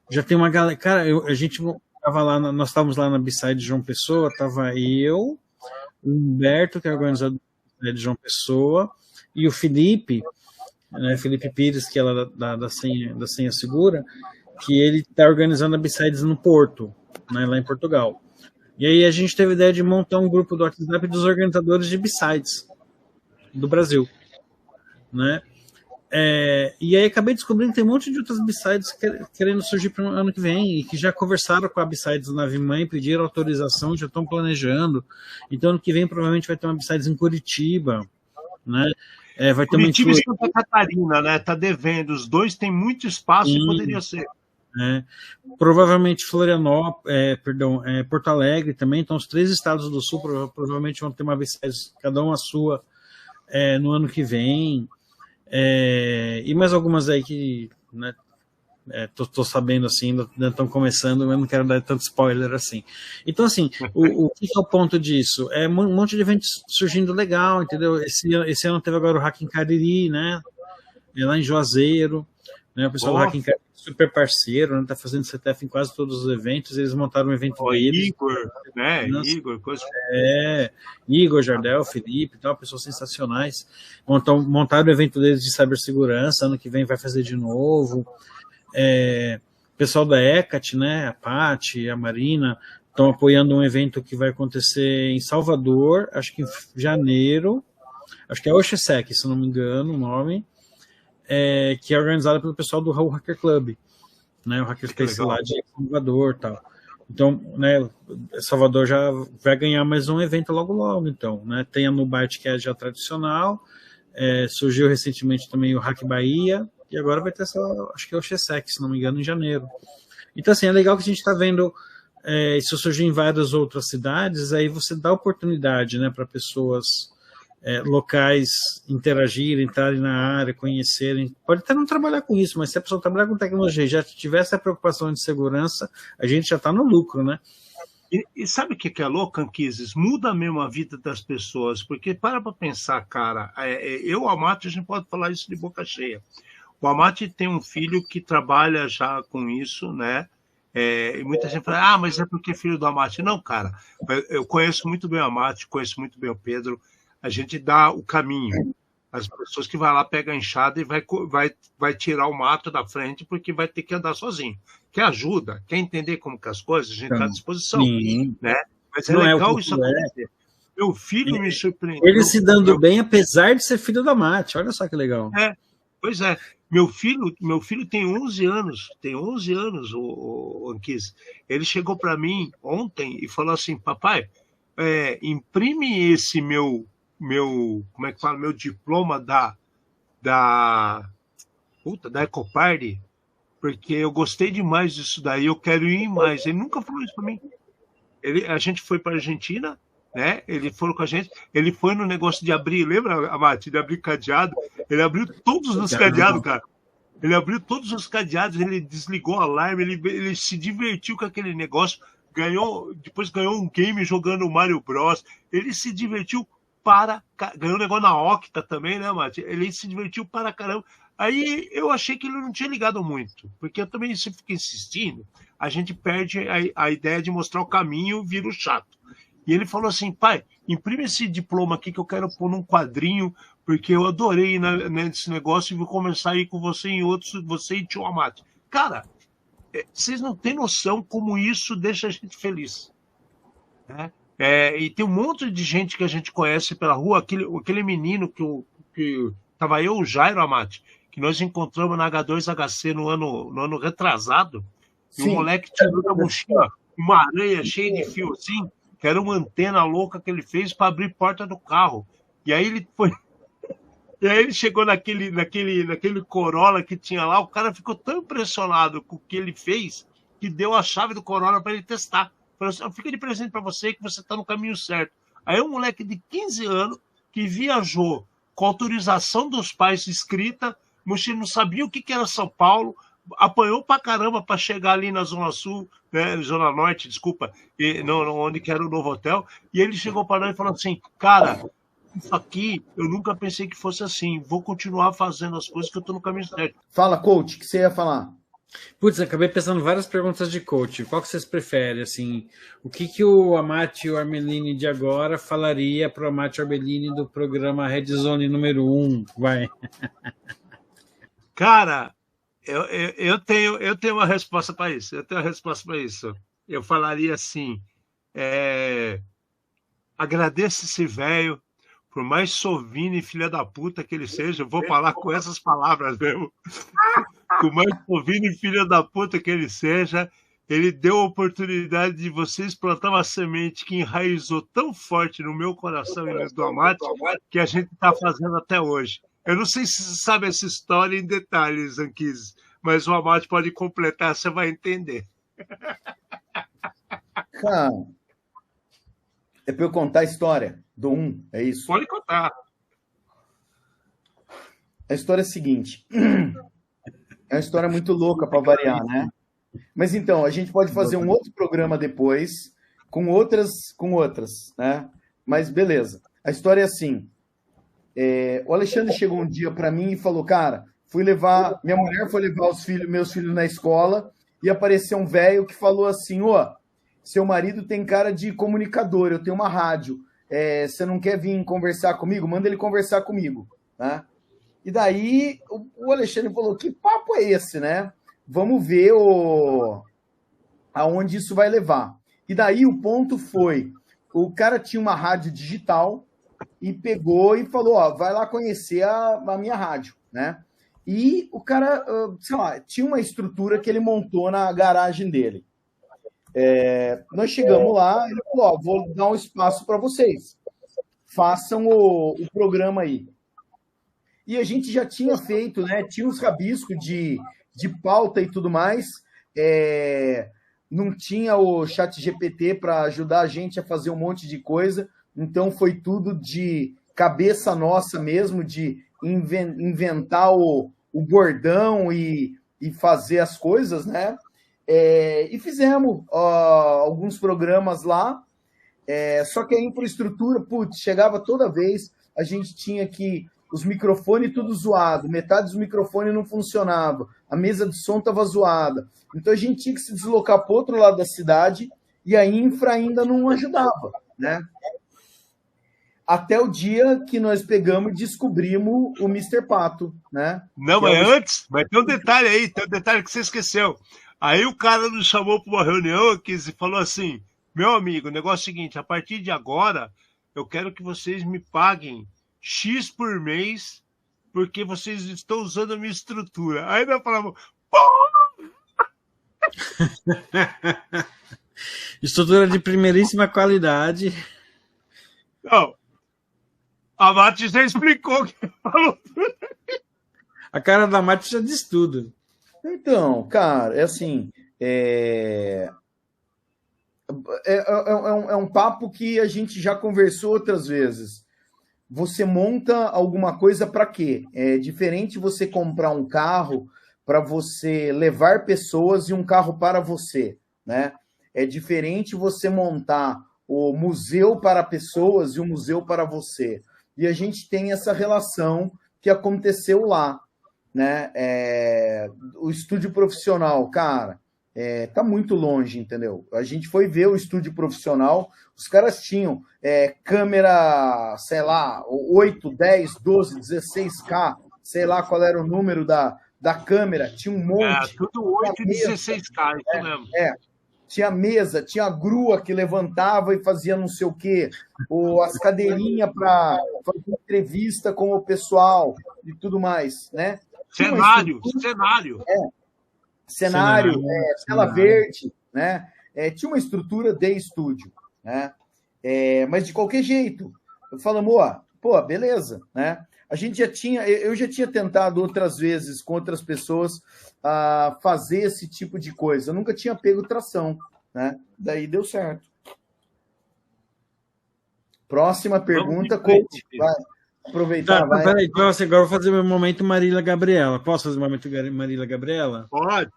Já tem uma galera. Cara, a gente tava lá, nós estávamos lá na B-Sides João Pessoa, tava eu, o Humberto, que é organizador de João Pessoa, e o Felipe, né, Felipe Pires, que é lá da Senha Segura, que ele está organizando a B-Sides no Porto, né, lá em Portugal. E aí a gente teve a ideia de montar um grupo do WhatsApp dos organizadores de B-Sides do Brasil, né? E aí acabei descobrindo que tem um monte de outras B-Sides querendo surgir para o ano que vem e que já conversaram com a B-Sides Nave Mãe, pediram autorização, já estão planejando. Então ano que vem provavelmente vai ter uma B-Sides em Curitiba, né? Vai ter Curitiba e Santa Catarina, né? Tá devendo. Os dois têm muito espaço e poderia ser. Provavelmente Florianópolis, Porto Alegre também. Então os 3 estados do Sul provavelmente vão ter uma B-Sides, cada um a sua, no ano que vem. E mais algumas aí que, né, tô sabendo assim, ainda estão começando, mas não quero dar tanto spoiler assim. Então, assim, o que é o ponto disso? Um monte de eventos surgindo legal, entendeu? Esse ano teve agora o Hack in Cariri, né? Lá em Juazeiro, né? O pessoal do Hack in Cariri é super parceiro, né? Tá fazendo CTF em quase todos os eventos, eles montaram um evento deles. Igor, né? Igor, coisa. Igor, Jardel, Felipe, tal, pessoas sensacionais. Montaram o evento deles de cibersegurança, ano que vem vai fazer de novo. Pessoal da ECAT, né, a Paty, a Marina, estão apoiando um evento que vai acontecer em Salvador, acho que em janeiro, acho que é Oxesec, se não me engano o nome, que é organizado pelo pessoal do Raul Hacker Club, né, o Hacker Space lá de Salvador e tal. Então, né, Salvador já vai ganhar mais um evento logo, então, né, tem a Nubart, que é já tradicional, surgiu recentemente também o Hack Bahia, e agora vai ter acho que é o Chesec, se não me engano, em janeiro. Então, assim, é legal que a gente está vendo isso surgir em várias outras cidades, aí você dá oportunidade, né, para pessoas locais interagirem, entrarem na área, conhecerem. Pode até não trabalhar com isso, mas se a pessoa trabalhar com tecnologia e já tivesse a preocupação de segurança, a gente já está no lucro, né? E sabe o que é louco, Anquises? Muda mesmo a vida das pessoas, porque para pensar, cara, o Amate, a gente pode falar isso de boca cheia. O Amate tem um filho que trabalha já com isso, né? E muita gente fala, mas é porque é filho do Amate. Não, cara, eu conheço muito bem o Amate, conheço muito bem o Pedro. A gente dá o caminho. As pessoas que vai lá, pega a enxada e vai tirar o mato da frente porque vai ter que andar sozinho. Quer ajuda? Quer entender como que as coisas? A gente está à disposição. Né? Mas é legal isso acontecer. Meu filho me surpreendeu. Ele se dando bem, apesar de ser filho da Amate. Olha só que legal. Pois é. Meu filho tem 11 anos. Tem 11 anos, o Anquis. Ele chegou para mim ontem e falou assim, papai, imprime esse meu como é que fala, meu diploma da Ecoparty, porque eu gostei demais disso daí, eu quero ir mais. Ele nunca falou isso para mim. A gente foi para a Argentina, né? Ele foi com a gente, ele foi no negócio de abrir, lembra, Amate, de abrir cadeado? Ele abriu todos os cadeados, cara. Ele abriu todos os cadeados, ele desligou o alarme, ele se divertiu com aquele negócio, depois ganhou um game jogando Mario Bros. Ele se divertiu ganhou um negócio na Octa também, né, Mate? Ele se divertiu para caramba. Aí eu achei que ele não tinha ligado muito, porque eu também, se fica insistindo, a gente perde a ideia de mostrar o caminho, vira o chato. E ele falou assim, pai, imprime esse diploma aqui que eu quero pôr num quadrinho, porque eu adorei nesse negócio e vou começar a ir com você em outros, você e tio Amate. Cara, vocês não têm noção como isso deixa a gente feliz, né? E tem um monte de gente que a gente conhece pela rua, aquele menino que tava eu, o Jairo Amate, que nós encontramos na H2HC no ano retrasado, e o moleque tirou da mochila uma aranha cheia de fio assim, que era uma antena louca que ele fez para abrir porta do carro. E aí ele foi E aí ele chegou naquele Corolla que tinha lá, o cara ficou tão impressionado com o que ele fez que deu a chave do Corolla para ele testar. Falou assim, fica de presente para você que você está no caminho certo. Aí um moleque de 15 anos que viajou com autorização dos pais escrita, não sabia o que era São Paulo, apanhou pra caramba para chegar ali na Zona Sul, né, Zona Norte, desculpa, onde que era o novo hotel, e ele chegou para nós e falou assim, cara, isso aqui eu nunca pensei que fosse assim, vou continuar fazendo as coisas que eu tô no caminho certo. Fala, coach, o que você ia falar? Putz, acabei pensando várias perguntas de coach. Qual que vocês preferem? Assim, o que o Amatio Armelini de agora falaria para o Amatio Armelini do programa Red Zone número 1? Vai. Cara, eu tenho uma resposta para isso. Eu falaria assim, agradeça esse velho, por mais sovino e filha da puta que ele seja, eu vou falar com essas palavras mesmo. Por mais sovino e filha da puta que ele seja, ele deu a oportunidade de vocês plantar uma semente que enraizou tão forte no meu coração e no do Amate, que a gente está fazendo até hoje. Eu não sei se você sabe essa história em detalhes, Anquises, mas o Amate pode completar, você vai entender. Cara, é para eu contar a história do 1, é isso? Pode contar. A história é a seguinte. É uma história muito louca para variar, né? Mas então, a gente pode fazer um outro programa depois, com outras, né? Mas beleza. A história é assim. O Alexandre chegou um dia para mim e falou, cara, minha mulher foi levar meus filhos na escola e apareceu um velho que falou assim, seu marido tem cara de comunicador, eu tenho uma rádio, você não quer vir conversar comigo? Manda ele conversar comigo, né? E daí o Alexandre falou, que papo é esse, né? Vamos ver aonde isso vai levar. E daí o ponto foi, o cara tinha uma rádio digital e pegou e falou, vai lá conhecer a minha rádio, né? E o cara, sei lá, tinha uma estrutura que ele montou na garagem dele. Nós chegamos lá, ele falou, vou dar um espaço para vocês. Façam o programa aí. E a gente já tinha feito, né? Tinha uns rabiscos de pauta e tudo mais. Não tinha o ChatGPT para ajudar a gente a fazer um monte de coisa. Então, foi tudo de cabeça nossa mesmo, de inventar o bordão e fazer as coisas, né? E fizemos alguns programas lá. Só que a infraestrutura, chegava toda vez, a gente tinha que... Os microfones tudo zoado, metade dos microfones não funcionava, a mesa de som estava zoada. Então a gente tinha que se deslocar para o outro lado da cidade e a infra ainda não ajudava, né? Até o dia que nós pegamos e descobrimos o Mr. Pato, né? Não, mas antes, mas tem um detalhe aí, tem um detalhe que você esqueceu. Aí o cara nos chamou para uma reunião aqui e falou assim, meu amigo, o negócio é o seguinte, a partir de agora, eu quero que vocês me paguem X por mês, porque vocês estão usando a minha estrutura. Aí nós falamos, Estrutura de primeiríssima qualidade. Não, a Mati já explicou que falou. A cara da Mati já diz tudo. Então, cara, assim, é um papo que a gente já conversou outras vezes. Você monta alguma coisa para quê? É diferente você comprar um carro para você levar pessoas e um carro para você, né? É diferente você montar o museu para pessoas e o museu para você. E a gente tem essa relação que aconteceu lá, né? O estúdio profissional, cara, tá muito longe, entendeu? A gente foi ver o estúdio profissional, os caras tinham câmera, sei lá, 8, 10, 12, 16K, sei lá qual era o número da câmera, tinha um monte. Tudo 8 e 16K, isso mesmo. Tinha mesa, tinha grua que levantava e fazia não sei o quê, as cadeirinhas para fazer entrevista com o pessoal e tudo mais, né? Cenário. Cenário, tela verde, né? Tinha uma estrutura de estúdio, né? Mas de qualquer jeito, falamos, beleza, né? eu já tinha tentado outras vezes com outras pessoas fazer esse tipo de coisa. Eu nunca tinha pego tração, né? Daí deu certo. Próxima pergunta, coach. Vai aproveitar, Tá, vai. peraí, então, agora eu vou fazer meu momento Marília Gabriela. Posso fazer o momento Marília Gabriela? Pode.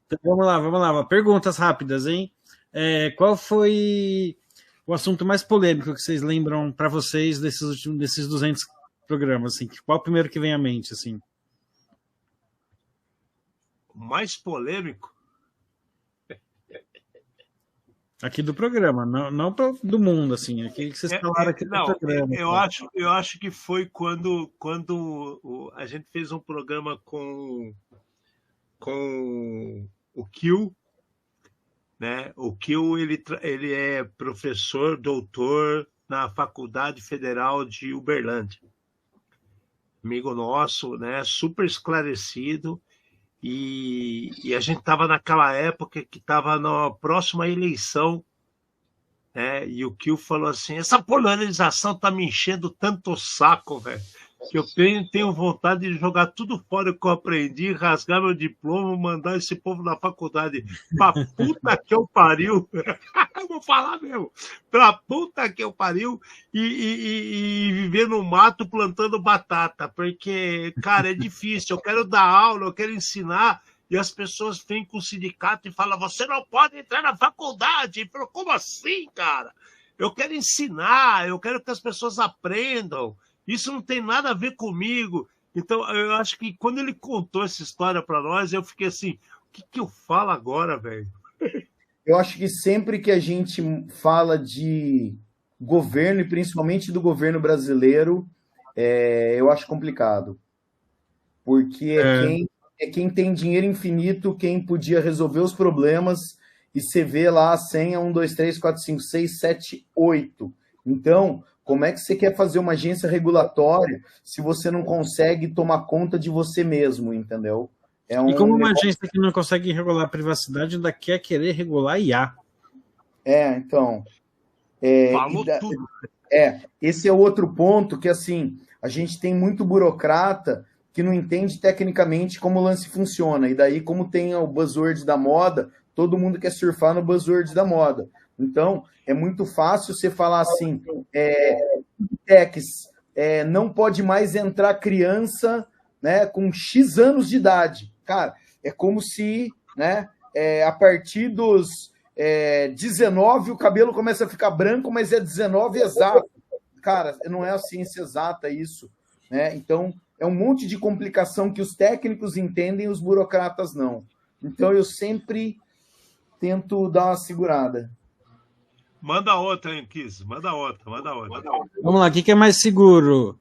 Então, vamos lá. Perguntas rápidas, hein? Qual foi o assunto mais polêmico que vocês lembram para vocês desses 200 programas? Assim? Qual o primeiro que vem à mente? Assim? O mais polêmico? Aqui do programa, não do mundo, assim. Aquele que vocês falaram aqui do programa. Eu acho que foi quando a gente fez um programa com o Kill, né? O Kill, ele é professor, doutor na Faculdade Federal de Uberlândia. Amigo nosso, né? Super esclarecido. E a gente estava naquela época que estava na próxima eleição, né? E o Kill falou assim: essa polarização está me enchendo tanto o saco, velho, que eu tenho vontade de jogar tudo fora que eu aprendi, rasgar meu diploma, mandar esse povo na faculdade pra puta que eu pariu. Eu vou falar mesmo, pra puta que eu pariu, e viver no mato plantando batata, porque, cara, é difícil. Eu quero dar aula, eu quero ensinar, e as pessoas vêm com o sindicato e falam: você não pode entrar na faculdade. Eu falo: como assim, cara? Eu quero ensinar, eu quero que as pessoas aprendam. Isso não tem nada a ver comigo. Então, eu acho que quando ele contou essa história para nós, eu fiquei assim: o que eu falo agora, velho? Eu acho que sempre que a gente fala de governo, e principalmente do governo brasileiro, eu acho complicado. Porque quem tem dinheiro infinito, quem podia resolver os problemas, e você vê lá a senha 1, 2, 3, 4, 5, 6, 7, 8. Então, como é que você quer fazer uma agência regulatória se você não consegue tomar conta de você mesmo, entendeu? E como uma agência que não consegue regular a privacidade, ainda quer querer regular IA. Então. Falou tudo. Esse é outro ponto que, assim, a gente tem muito burocrata que não entende tecnicamente como o lance funciona. E daí, como tem o buzzword da moda, todo mundo quer surfar no buzzword da moda. Então, é muito fácil você falar assim, não pode mais entrar criança, né, com X anos de idade. Cara, é como se, né, a partir dos 19 o cabelo começa a ficar branco, mas é 19 exato. Cara, não é a ciência exata isso, né? Então, é um monte de complicação que os técnicos entendem e os burocratas não. Então, eu sempre tento dar uma segurada. Manda outra, hein, Kiss? Manda outra. Vamos lá, o que é mais seguro?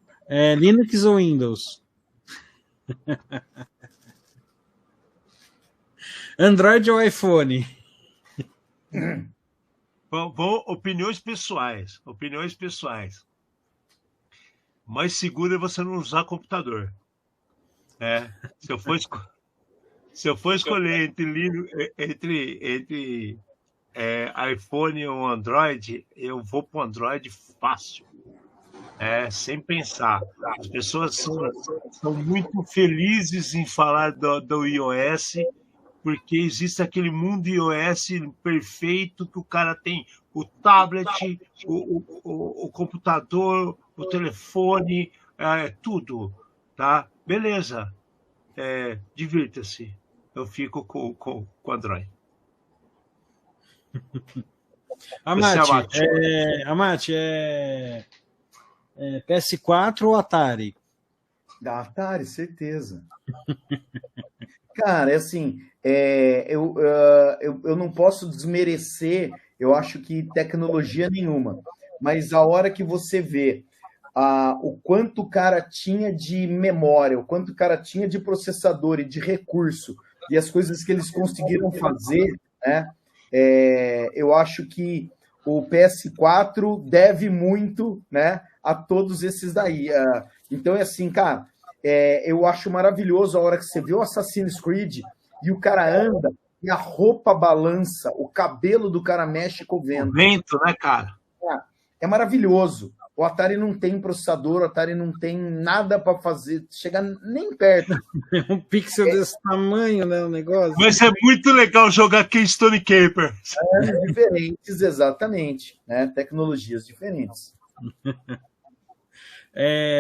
Linux ou Windows? Android ou iPhone? Opiniões pessoais. Mais seguro é você não usar computador. Se eu for escolher entre iPhone ou Android, eu vou para o Android fácil. Sem pensar. As pessoas são muito felizes em falar do iOS, porque existe aquele mundo iOS perfeito que o cara tem o tablet, o computador, o telefone, tudo, tá? Beleza, divirta-se. Eu fico com Android. Amate, PS4 ou Atari? Da Atari, certeza. Cara, assim, eu não posso desmerecer, eu acho que tecnologia nenhuma, mas a hora que você vê o quanto o cara tinha de memória, o quanto o cara tinha de processador e de recurso, e as coisas que eles conseguiram fazer, né? Eu acho que o PS4 deve muito, né, a todos esses daí. Então, é assim, cara, eu acho maravilhoso a hora que você vê o Assassin's Creed e o cara anda e a roupa balança, o cabelo do cara mexe com o vento. O vento, né, cara? É maravilhoso. O Atari não tem processador, o Atari não tem nada para fazer, chegar nem perto. É um pixel desse tamanho, né, o negócio. Mas é muito legal jogar Keystone Caper. Diferentes, exatamente, né? Tecnologias diferentes.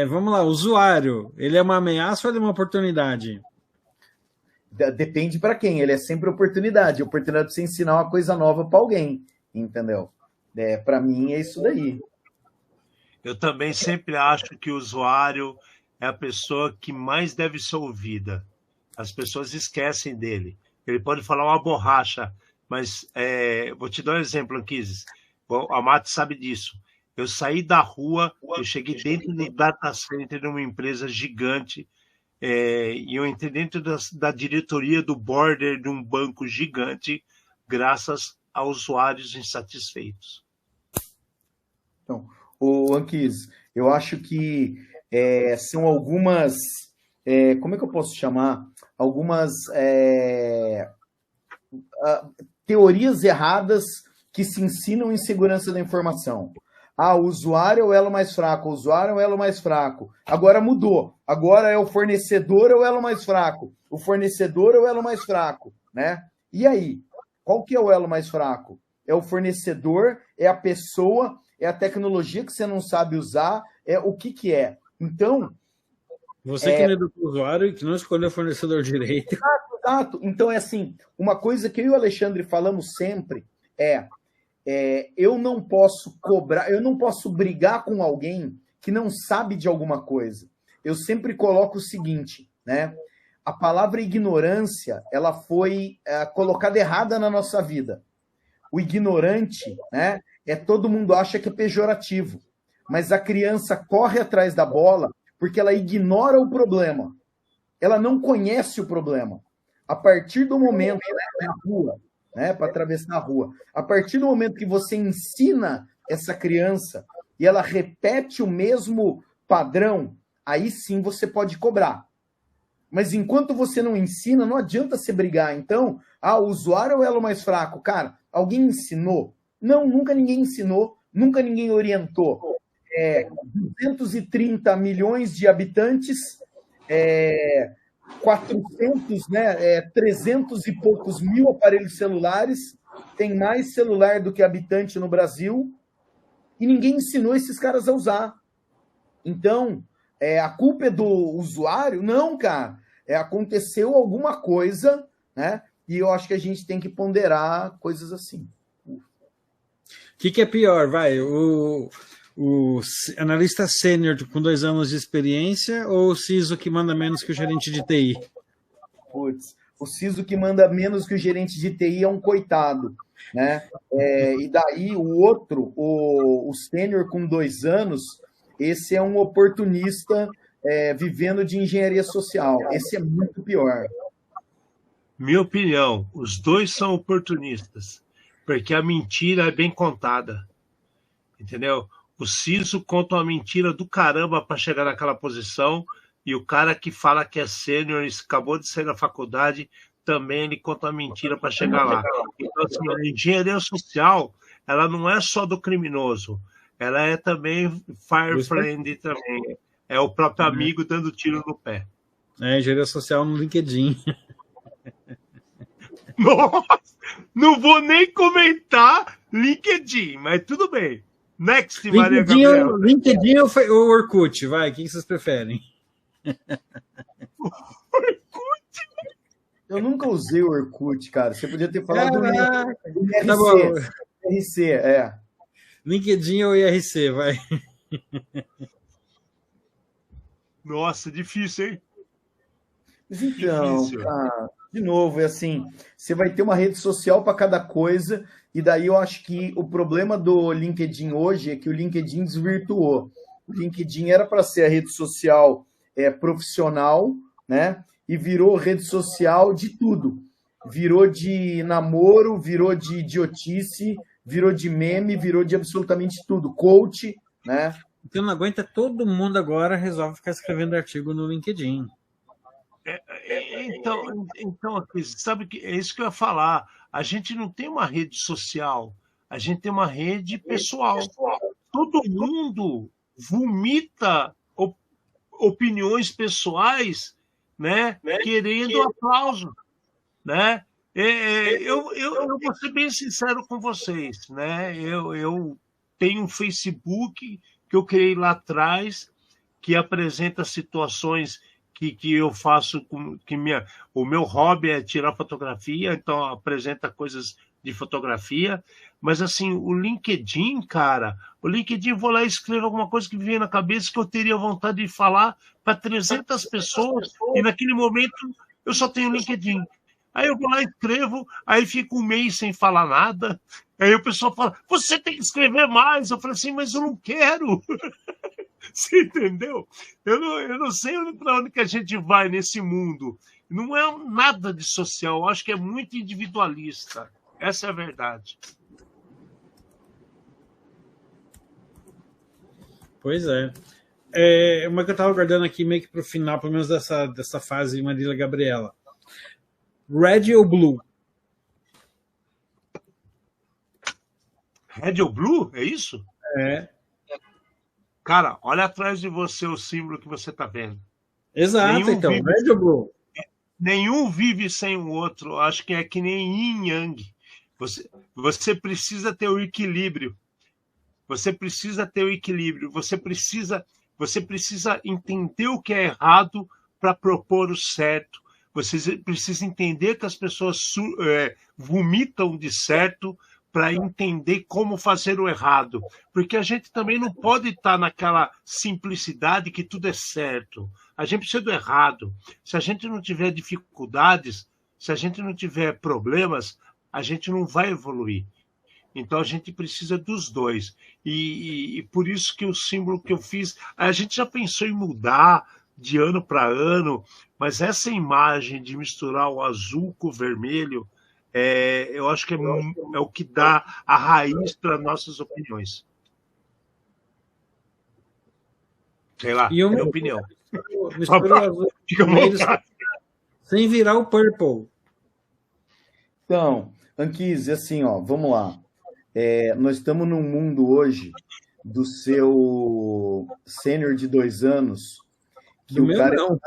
Vamos lá, usuário, ele é uma ameaça ou ele é uma oportunidade? Depende para quem, ele é sempre oportunidade para você ensinar uma coisa nova para alguém, entendeu? Para mim é isso daí. Eu também sempre acho que o usuário é a pessoa que mais deve ser ouvida. As pessoas esquecem dele. Ele pode falar uma borracha, mas vou te dar um exemplo, Anquises. A Mati sabe disso. Eu saí da rua, eu cheguei dentro do data center de uma empresa gigante, e eu entrei dentro da diretoria do board de um banco gigante, graças a usuários insatisfeitos. Então, o Anquis, eu acho que são algumas, como é que eu posso chamar? Algumas teorias erradas que se ensinam em segurança da informação. O usuário é o elo mais fraco, o usuário é o elo mais fraco. Agora mudou. Agora é o fornecedor é o elo mais fraco. O fornecedor é o elo mais fraco, né? E aí? Qual que é o elo mais fraco? É o fornecedor, é a pessoa, é a tecnologia que você não sabe usar, o que é. Então... Você que não educou o usuário e que não escolheu o fornecedor direito. Exato. Então, assim, uma coisa que eu e o Alexandre falamos sempre eu não posso cobrar, eu não posso brigar com alguém que não sabe de alguma coisa. Eu sempre coloco o seguinte, né? A palavra ignorância, ela foi colocada errada na nossa vida. O ignorante, né? Todo mundo acha que é pejorativo, mas a criança corre atrás da bola porque ela ignora o problema. Ela não conhece o problema. A partir do momento, na rua, né, para atravessar a rua. A partir do momento que você ensina essa criança e ela repete o mesmo padrão, aí sim você pode cobrar. Mas enquanto você não ensina, não adianta você brigar. Então, o usuário é o elo mais fraco. Cara, alguém ensinou? Não, nunca ninguém ensinou, nunca ninguém orientou. 230 milhões de habitantes, 400, 300 e poucos mil aparelhos celulares, tem mais celular do que habitante no Brasil, e ninguém ensinou esses caras a usar. Então, a culpa é do usuário? Não, cara. Aconteceu alguma coisa, né? E eu acho que a gente tem que ponderar coisas assim. O que é pior, vai? O analista sênior com 2 anos de experiência ou o CISO que manda menos que o gerente de TI? Putz, o CISO que manda menos que o gerente de TI é um coitado, né? E daí o outro, o sênior com 2 anos, esse é um oportunista vivendo de engenharia social. Esse é muito pior. Minha opinião, os dois são oportunistas, porque a mentira é bem contada, entendeu? O CISO conta uma mentira do caramba para chegar naquela posição, e o cara que fala que é sênior e acabou de sair da faculdade, também ele conta uma mentira para chegar lá. Então, assim, a engenharia social, ela não é só do criminoso, ela é também fire friend também. É o próprio amigo dando tiro no pé. Engenharia social no LinkedIn. Nossa, não vou nem comentar LinkedIn, mas tudo bem. Next, Maria Gabriela. LinkedIn ou Orkut? Vai, o que vocês preferem? Orkut? Eu nunca usei o Orkut, cara. Você podia ter falado do IRC. Tá bom. IRC, LinkedIn ou IRC, vai. Nossa, difícil, hein? Mas então, cara, de novo, assim, você vai ter uma rede social para cada coisa, e daí eu acho que o problema do LinkedIn hoje é que o LinkedIn desvirtuou. O LinkedIn era para ser a rede social profissional, né? E virou rede social de tudo. Virou de namoro, virou de idiotice, virou de meme, virou de absolutamente tudo. Coach, né? Então não aguenta, todo mundo agora resolve ficar escrevendo artigo no LinkedIn. Então, sabe que é isso que eu ia falar. A gente não tem uma rede social, a gente tem uma rede pessoal. Todo mundo vomita opiniões pessoais, né, querendo aplauso, né? Eu vou ser bem sincero com vocês, né? Eu tenho um Facebook que eu criei lá atrás, que apresenta situações que eu faço, o meu hobby é tirar fotografia, então apresenta coisas de fotografia, mas assim, o LinkedIn, cara, eu vou lá e escrevo alguma coisa que me vem na cabeça que eu teria vontade de falar para 300 pessoas, e naquele momento eu só tenho LinkedIn. Aí eu vou lá e escrevo, aí fico um mês sem falar nada, aí o pessoal fala, você tem que escrever mais. Eu falo assim, mas eu não quero. Você entendeu? Eu não sei para onde que a gente vai nesse mundo. Não é nada de social, eu acho que é muito individualista. Essa é a verdade. Pois é. Uma que eu estava guardando aqui meio que para o final, pelo menos dessa fase de Marília Gabriela. Red ou Blue? Red ou Blue? É isso? É. Cara, olha atrás de você o símbolo que você está vendo. Exato, então. Red ou Blue? Nenhum vive sem o outro. Acho que é que nem yin yang. Você precisa ter o equilíbrio. Você precisa ter o equilíbrio. Você precisa entender o que é errado para propor o certo. Você precisa entender que as pessoas vomitam de certo para entender como fazer o errado. Porque a gente também não pode estar naquela simplicidade que tudo é certo. A gente precisa do errado. Se a gente não tiver dificuldades, se a gente não tiver problemas, a gente não vai evoluir. Então a gente precisa dos dois. E por isso que o símbolo que eu fiz, a gente já pensou em mudar de ano para ano, mas essa imagem de misturar o azul com o vermelho, eu acho que é o que dá a raiz para nossas opiniões. Sei lá, é minha opinião. Mistura o azul sem virar o purple. Então, Anquise, assim, ó, vamos lá. Nós estamos num mundo hoje do seu sênior de 2 anos. Que do o meu cara, não.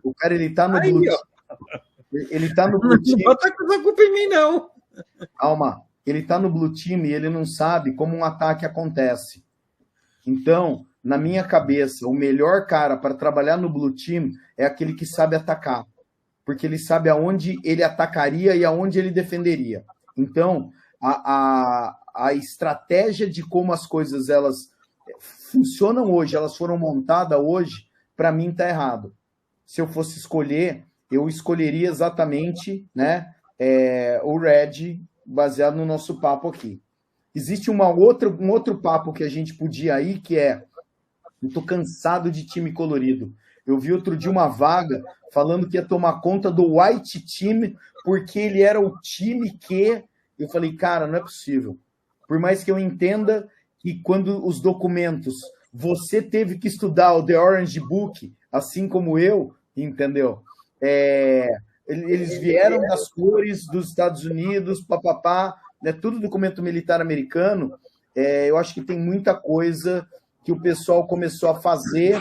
O cara ele tá no Blue Team. Ele tá no Blue Team. Não bota essa culpa em mim, não. Calma. Ele tá no Blue Team e ele não sabe como um ataque acontece. Então, na minha cabeça, o melhor cara para trabalhar no Blue Team é aquele que sabe atacar. Porque ele sabe aonde ele atacaria e aonde ele defenderia. Então, a estratégia de como as coisas elas funcionam hoje, elas foram montadas hoje, para mim está errado. Se eu fosse escolher, eu escolheria exatamente, né, o Red, baseado no nosso papo aqui. Existe um outro papo que a gente podia ir, que eu estou cansado de time colorido. Eu vi outro dia uma vaga falando que ia tomar conta do White Team, porque ele era o time que... Eu falei, cara, não é possível. Por mais que eu entenda que quando os documentos, você teve que estudar o The Orange Book, assim como eu, entendeu? Eles vieram das cores dos Estados Unidos, papapá, né, tudo documento militar americano. Eu acho que tem muita coisa que o pessoal começou a fazer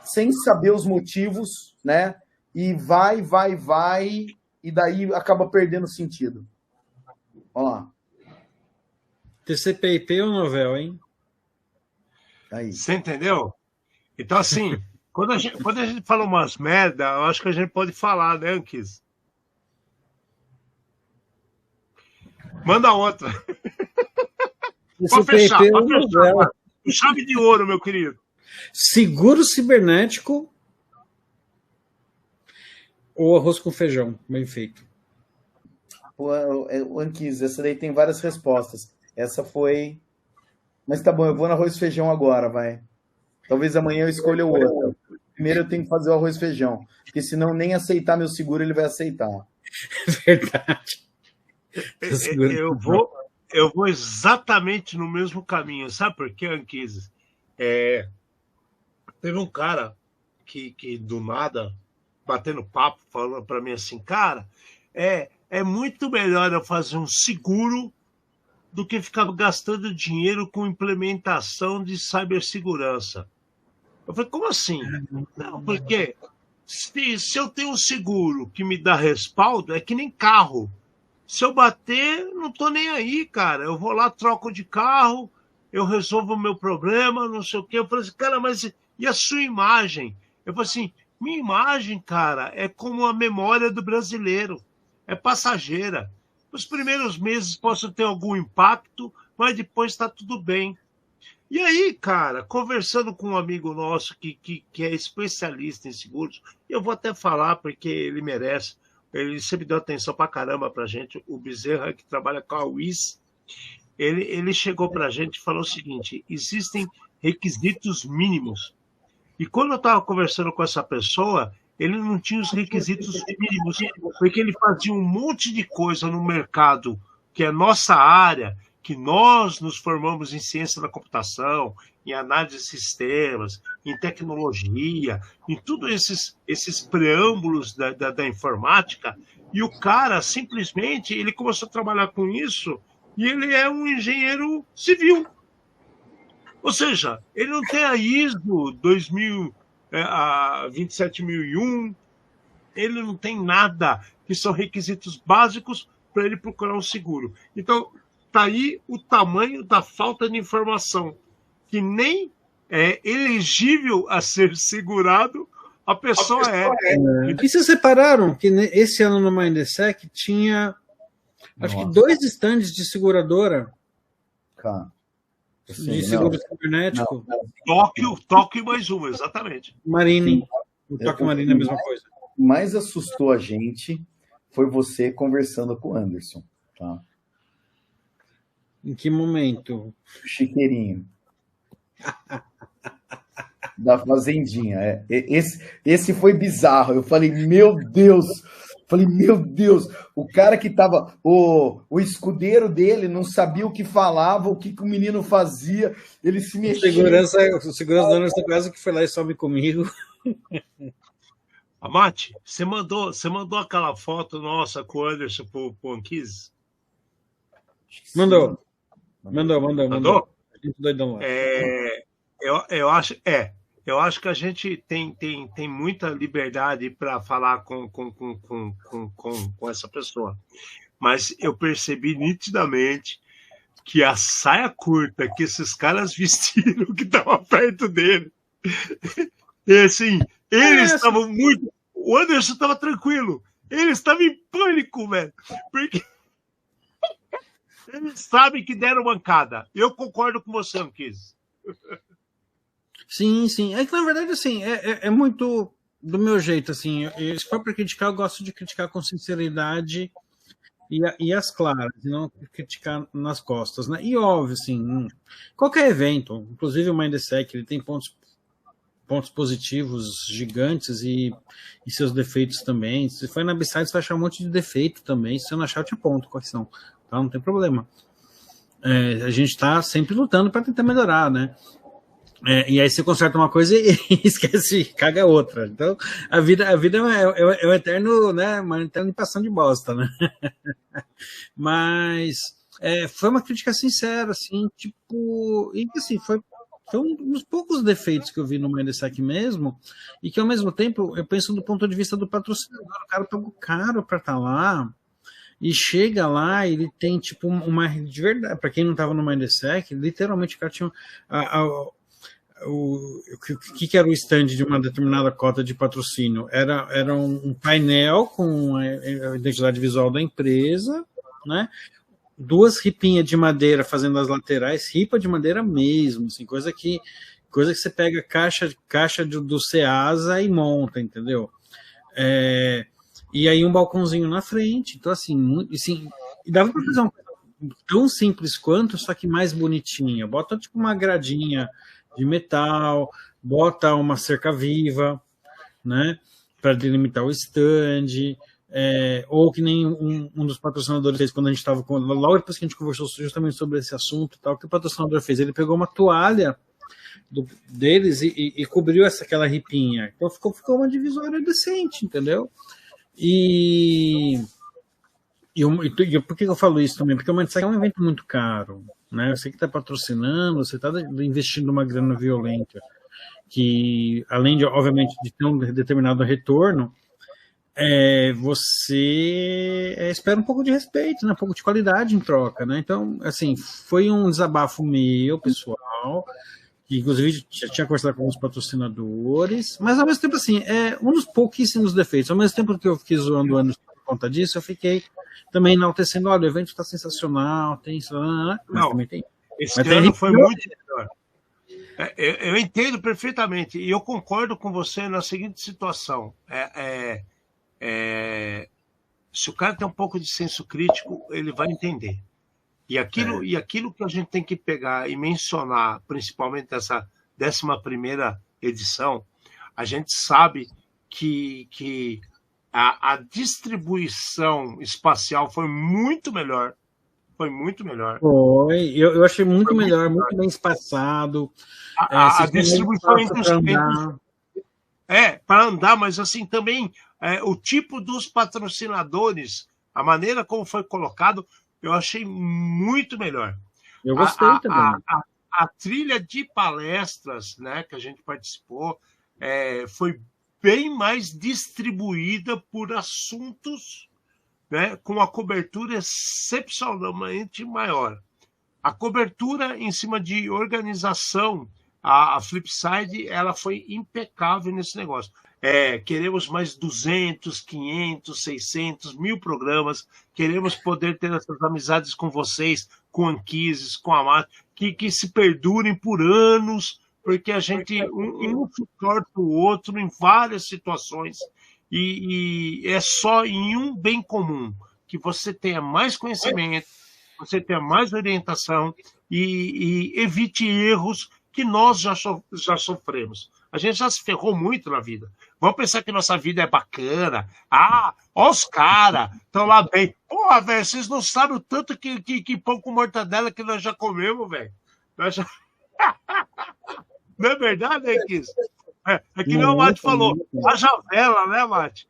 sem saber os motivos, né? E vai, e daí acaba perdendo sentido. Olha lá. TCP/IP ou novel, hein? Aí. Você entendeu? Então, assim, quando a gente fala umas merda, eu acho que a gente pode falar, né, Anquis? Manda outra. Pode fechar, pode fechar. Chave de ouro, meu querido. Seguro cibernético ou arroz com feijão, bem feito? O Anquis, essa daí tem várias respostas. Essa foi... Mas tá bom, eu vou no arroz e feijão agora, vai. Talvez amanhã eu escolha o outro. Primeiro eu tenho que fazer o arroz e feijão, porque senão nem aceitar meu seguro ele vai aceitar. Verdade. Eu vou exatamente no mesmo caminho. Sabe por quê, Anquis? Teve um cara que do nada, batendo papo, falando para mim assim, cara, é muito melhor eu fazer um seguro do que ficar gastando dinheiro com implementação de cibersegurança. Eu falei, como assim? Não, porque se eu tenho um seguro que me dá respaldo, é que nem carro. Se eu bater, não tô nem aí, cara. Eu vou lá, troco de carro, eu resolvo o meu problema, não sei o quê. Eu falei assim, cara, mas e a sua imagem? Eu falei assim, minha imagem, cara, é como a memória do brasileiro. É passageira. Os primeiros meses posso ter algum impacto, mas depois está tudo bem. E aí, cara, conversando com um amigo nosso que é especialista em seguros, eu vou até falar porque ele merece, ele sempre deu atenção pra caramba pra gente, o Bezerra, que trabalha com a WIS, ele chegou pra gente e falou o seguinte, existem requisitos mínimos. E quando eu estava conversando com essa pessoa, ele não tinha os requisitos mínimos, porque ele fazia um monte de coisa no mercado, que é nossa área, que nós nos formamos em ciência da computação, em análise de sistemas, em tecnologia, em todos esses preâmbulos da informática, e o cara, simplesmente, ele começou a trabalhar com isso, e ele é um engenheiro civil. Ou seja, ele não tem a ISO 27001, ele não tem nada, que são requisitos básicos para ele procurar um seguro. Então, está aí o tamanho da falta de informação, que nem é elegível a ser segurado a pessoa é. E vocês separaram que esse ano no Mindesec tinha, acho que 2 stands de seguradora. Cara. De seguro cibernético. Tóquio mais uma, exatamente. Marine. O Tóquio Marine é a mesma coisa. O que mais assustou a gente foi você conversando com o Anderson. Tá? Em que momento? Chiqueirinho. Da Fazendinha. Esse foi bizarro. Eu falei, meu Deus! O cara que tava. O escudeiro dele não sabia o que falava, o que o menino fazia, ele se mexia. O segurança do Anderson quase que foi lá e sobe comigo. Amate, você mandou aquela foto nossa com o Anderson pro Anquise? Mandou? Eu acho que a gente tem muita liberdade para falar com essa pessoa. Mas eu percebi nitidamente que a saia curta que esses caras vestiram, que estava perto dele, e assim, eles estavam muito... O Anderson estava tranquilo. Ele estava em pânico, velho. Porque eles sabem que deram mancada. Eu concordo com você, Anquise. Sim. É que, na verdade, assim, é muito do meu jeito, assim. Se for para criticar, eu gosto de criticar com sinceridade e as claras, e não criticar nas costas, né? E óbvio, assim, qualquer evento, inclusive o Mindesec, ele tem pontos positivos gigantes e seus defeitos também. Se for na Upside, você vai achar um monte de defeito também. Se você não achar, eu te aponto quais são. Tá? Não tem problema. A gente está sempre lutando para tentar melhorar, né? E aí você conserta uma coisa e esquece, caga outra. Então, a vida é o eterno, né? Uma eterna limpação de bosta, né? Mas foi uma crítica sincera, assim, tipo... E assim, foi um dos poucos defeitos que eu vi no Mindesec mesmo, e que ao mesmo tempo eu penso do ponto de vista do patrocinador. O cara pagou caro para estar lá, e chega lá e ele tem tipo uma... De verdade, para quem não estava no Mindesec, literalmente o cara tinha... O que era o stand de uma determinada cota de patrocínio? Era um painel com a identidade visual da empresa, né? 2 ripinhas de madeira fazendo as laterais, ripa de madeira mesmo, assim, coisa que você pega caixa do Ceasa e monta, entendeu? E aí um balcãozinho na frente, então assim, e dava para fazer uma coisa tão simples quanto, só que mais bonitinha. Bota tipo uma gradinha de metal, bota uma cerca viva, né, para delimitar o stand, ou que nem um dos patrocinadores fez quando a gente estava logo depois que a gente conversou justamente sobre esse assunto, tal, que o patrocinador fez, ele pegou uma toalha deles e cobriu aquela ripinha, então ficou uma divisória decente, entendeu? E E por que eu falo isso também? Porque o Mindset é um evento muito caro, né? Você que está patrocinando, você está investindo uma grana violenta, que além de, obviamente, de ter um determinado retorno, você espera um pouco de respeito, né? Um pouco de qualidade em troca, né? Então, assim, foi um desabafo meu, pessoal, que inclusive já tinha conversado com alguns patrocinadores, mas ao mesmo tempo, assim, um dos pouquíssimos defeitos. Ao mesmo tempo que eu fiquei zoando o ano por conta disso, eu fiquei também enaltecendo, olha, o evento está sensacional, tem isso, mas Não, também tem. esse ano foi muito melhor. Eu entendo perfeitamente, e eu concordo com você na seguinte situação. Se o cara tem um pouco de senso crítico, ele vai entender. E aquilo que a gente tem que pegar e mencionar, principalmente nessa 11ª edição, a gente sabe que a distribuição espacial foi muito melhor. Foi muito melhor. Eu achei muito melhor, muito bem espaçado. A distribuição entre os eventos. Para andar, mas assim também o tipo dos patrocinadores, a maneira como foi colocado, eu achei muito melhor. Eu gostei também. A trilha de palestras, né, que a gente participou foi bem mais distribuída por assuntos, né, com a cobertura excepcionalmente maior. A cobertura em cima de organização, a Flipside, ela foi impecável nesse negócio. Queremos mais 200, 500, 600, 1000 programas. Queremos poder ter essas amizades com vocês, com a Anquises, com a Mate, que se perdurem por anos, porque a gente um suporta o outro em várias situações. E é só em um bem comum, que você tenha mais conhecimento, você tenha mais orientação e evite erros que nós já sofremos. A gente já se ferrou muito na vida. Vamos pensar que nossa vida é bacana. Ó os caras, estão lá bem. Porra, velho, vocês não sabem o tanto que pão com mortadela que nós já comemos, velho. Não é verdade, Equis? É que nem o Mate falou. Haja vela, né, Mate?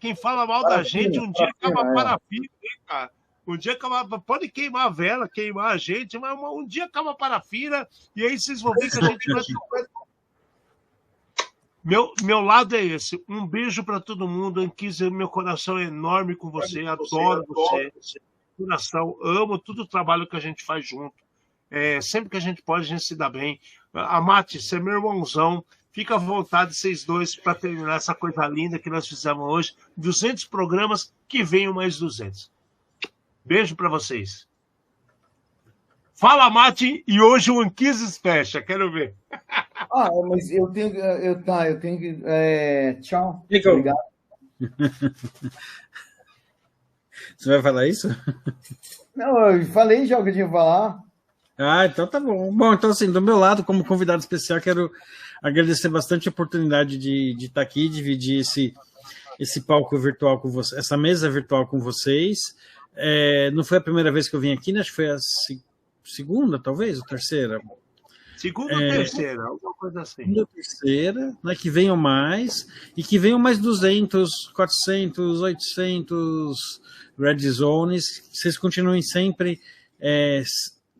Quem fala mal da gente, um dia acaba parafina, hein, cara? Um dia acaba, pode queimar a vela, queimar a gente, mas um dia acaba a parafina e aí vocês vão ver que a gente vai sofrer. Meu lado é esse. Um beijo para todo mundo. Anquises, meu coração é enorme com você. Adoro você. Coração, amo todo o trabalho que a gente faz junto. Sempre que a gente pode, a gente se dá bem. Amate, você é meu irmãozão. Fica à vontade, vocês dois, para terminar essa coisa linda que nós fizemos hoje. 200 programas, que venham mais 200. Beijo para vocês. Fala, Mate, e hoje o Anquises fecha. Quero ver. Mas eu tenho que... tchau. Obrigado. Você vai falar isso? Não, eu falei já o que eu tinha que falar. Então tá bom. Bom, então assim, do meu lado, como convidado especial, quero agradecer bastante a oportunidade de estar aqui, dividir esse palco virtual com vocês, essa mesa virtual com vocês. Não foi a primeira vez que eu vim aqui, né? Acho que foi a segunda, talvez, ou terceira. Segunda ou terceira, alguma coisa assim. Segunda ou terceira, né? Que venham mais, e que venham mais 200, 400, 800 Red Zones, que vocês continuem sempre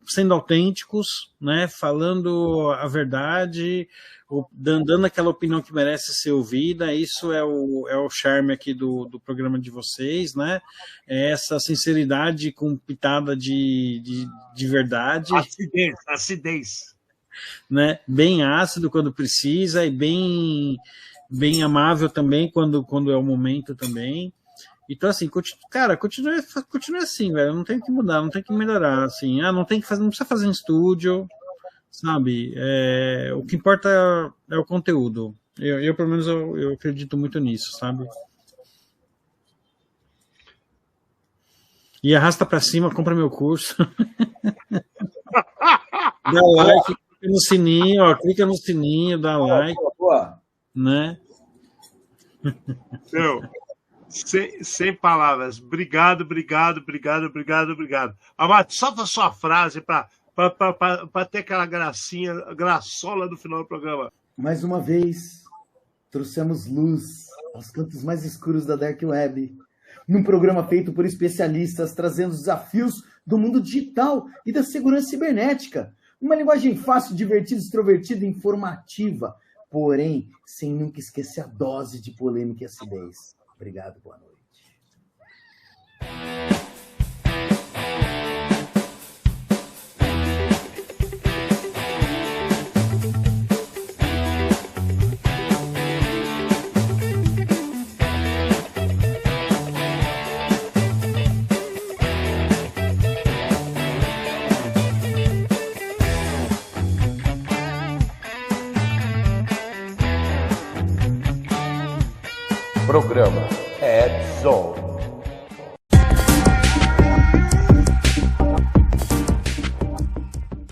sendo autênticos, né? Falando a verdade, dando aquela opinião que merece ser ouvida. Isso é o charme aqui do programa de vocês, né? Essa sinceridade com pitada de verdade. Acidez. Né? Bem ácido quando precisa e bem amável também quando é o momento também. Então, assim, cara, continue assim, velho. Não tem que mudar, não tem que melhorar, assim. Não tem que fazer, não precisa fazer em estúdio, sabe? O que importa é o conteúdo. Eu pelo menos, eu acredito muito nisso, sabe? E arrasta pra cima, compra meu curso. Dá like, clica no sininho, clica no sininho, dá like. Boa. Né? Sem palavras. Obrigado. Amate, solta a sua frase para ter aquela graçola no final do programa. Mais uma vez, trouxemos luz aos cantos mais escuros da Dark Web. num programa feito por especialistas trazendo os desafios do mundo digital e da segurança cibernética. Uma linguagem fácil, divertida, extrovertida e informativa, porém, sem nunca esquecer a dose de polêmica e acidez. Obrigado, boa noite. Programa Ed Zone.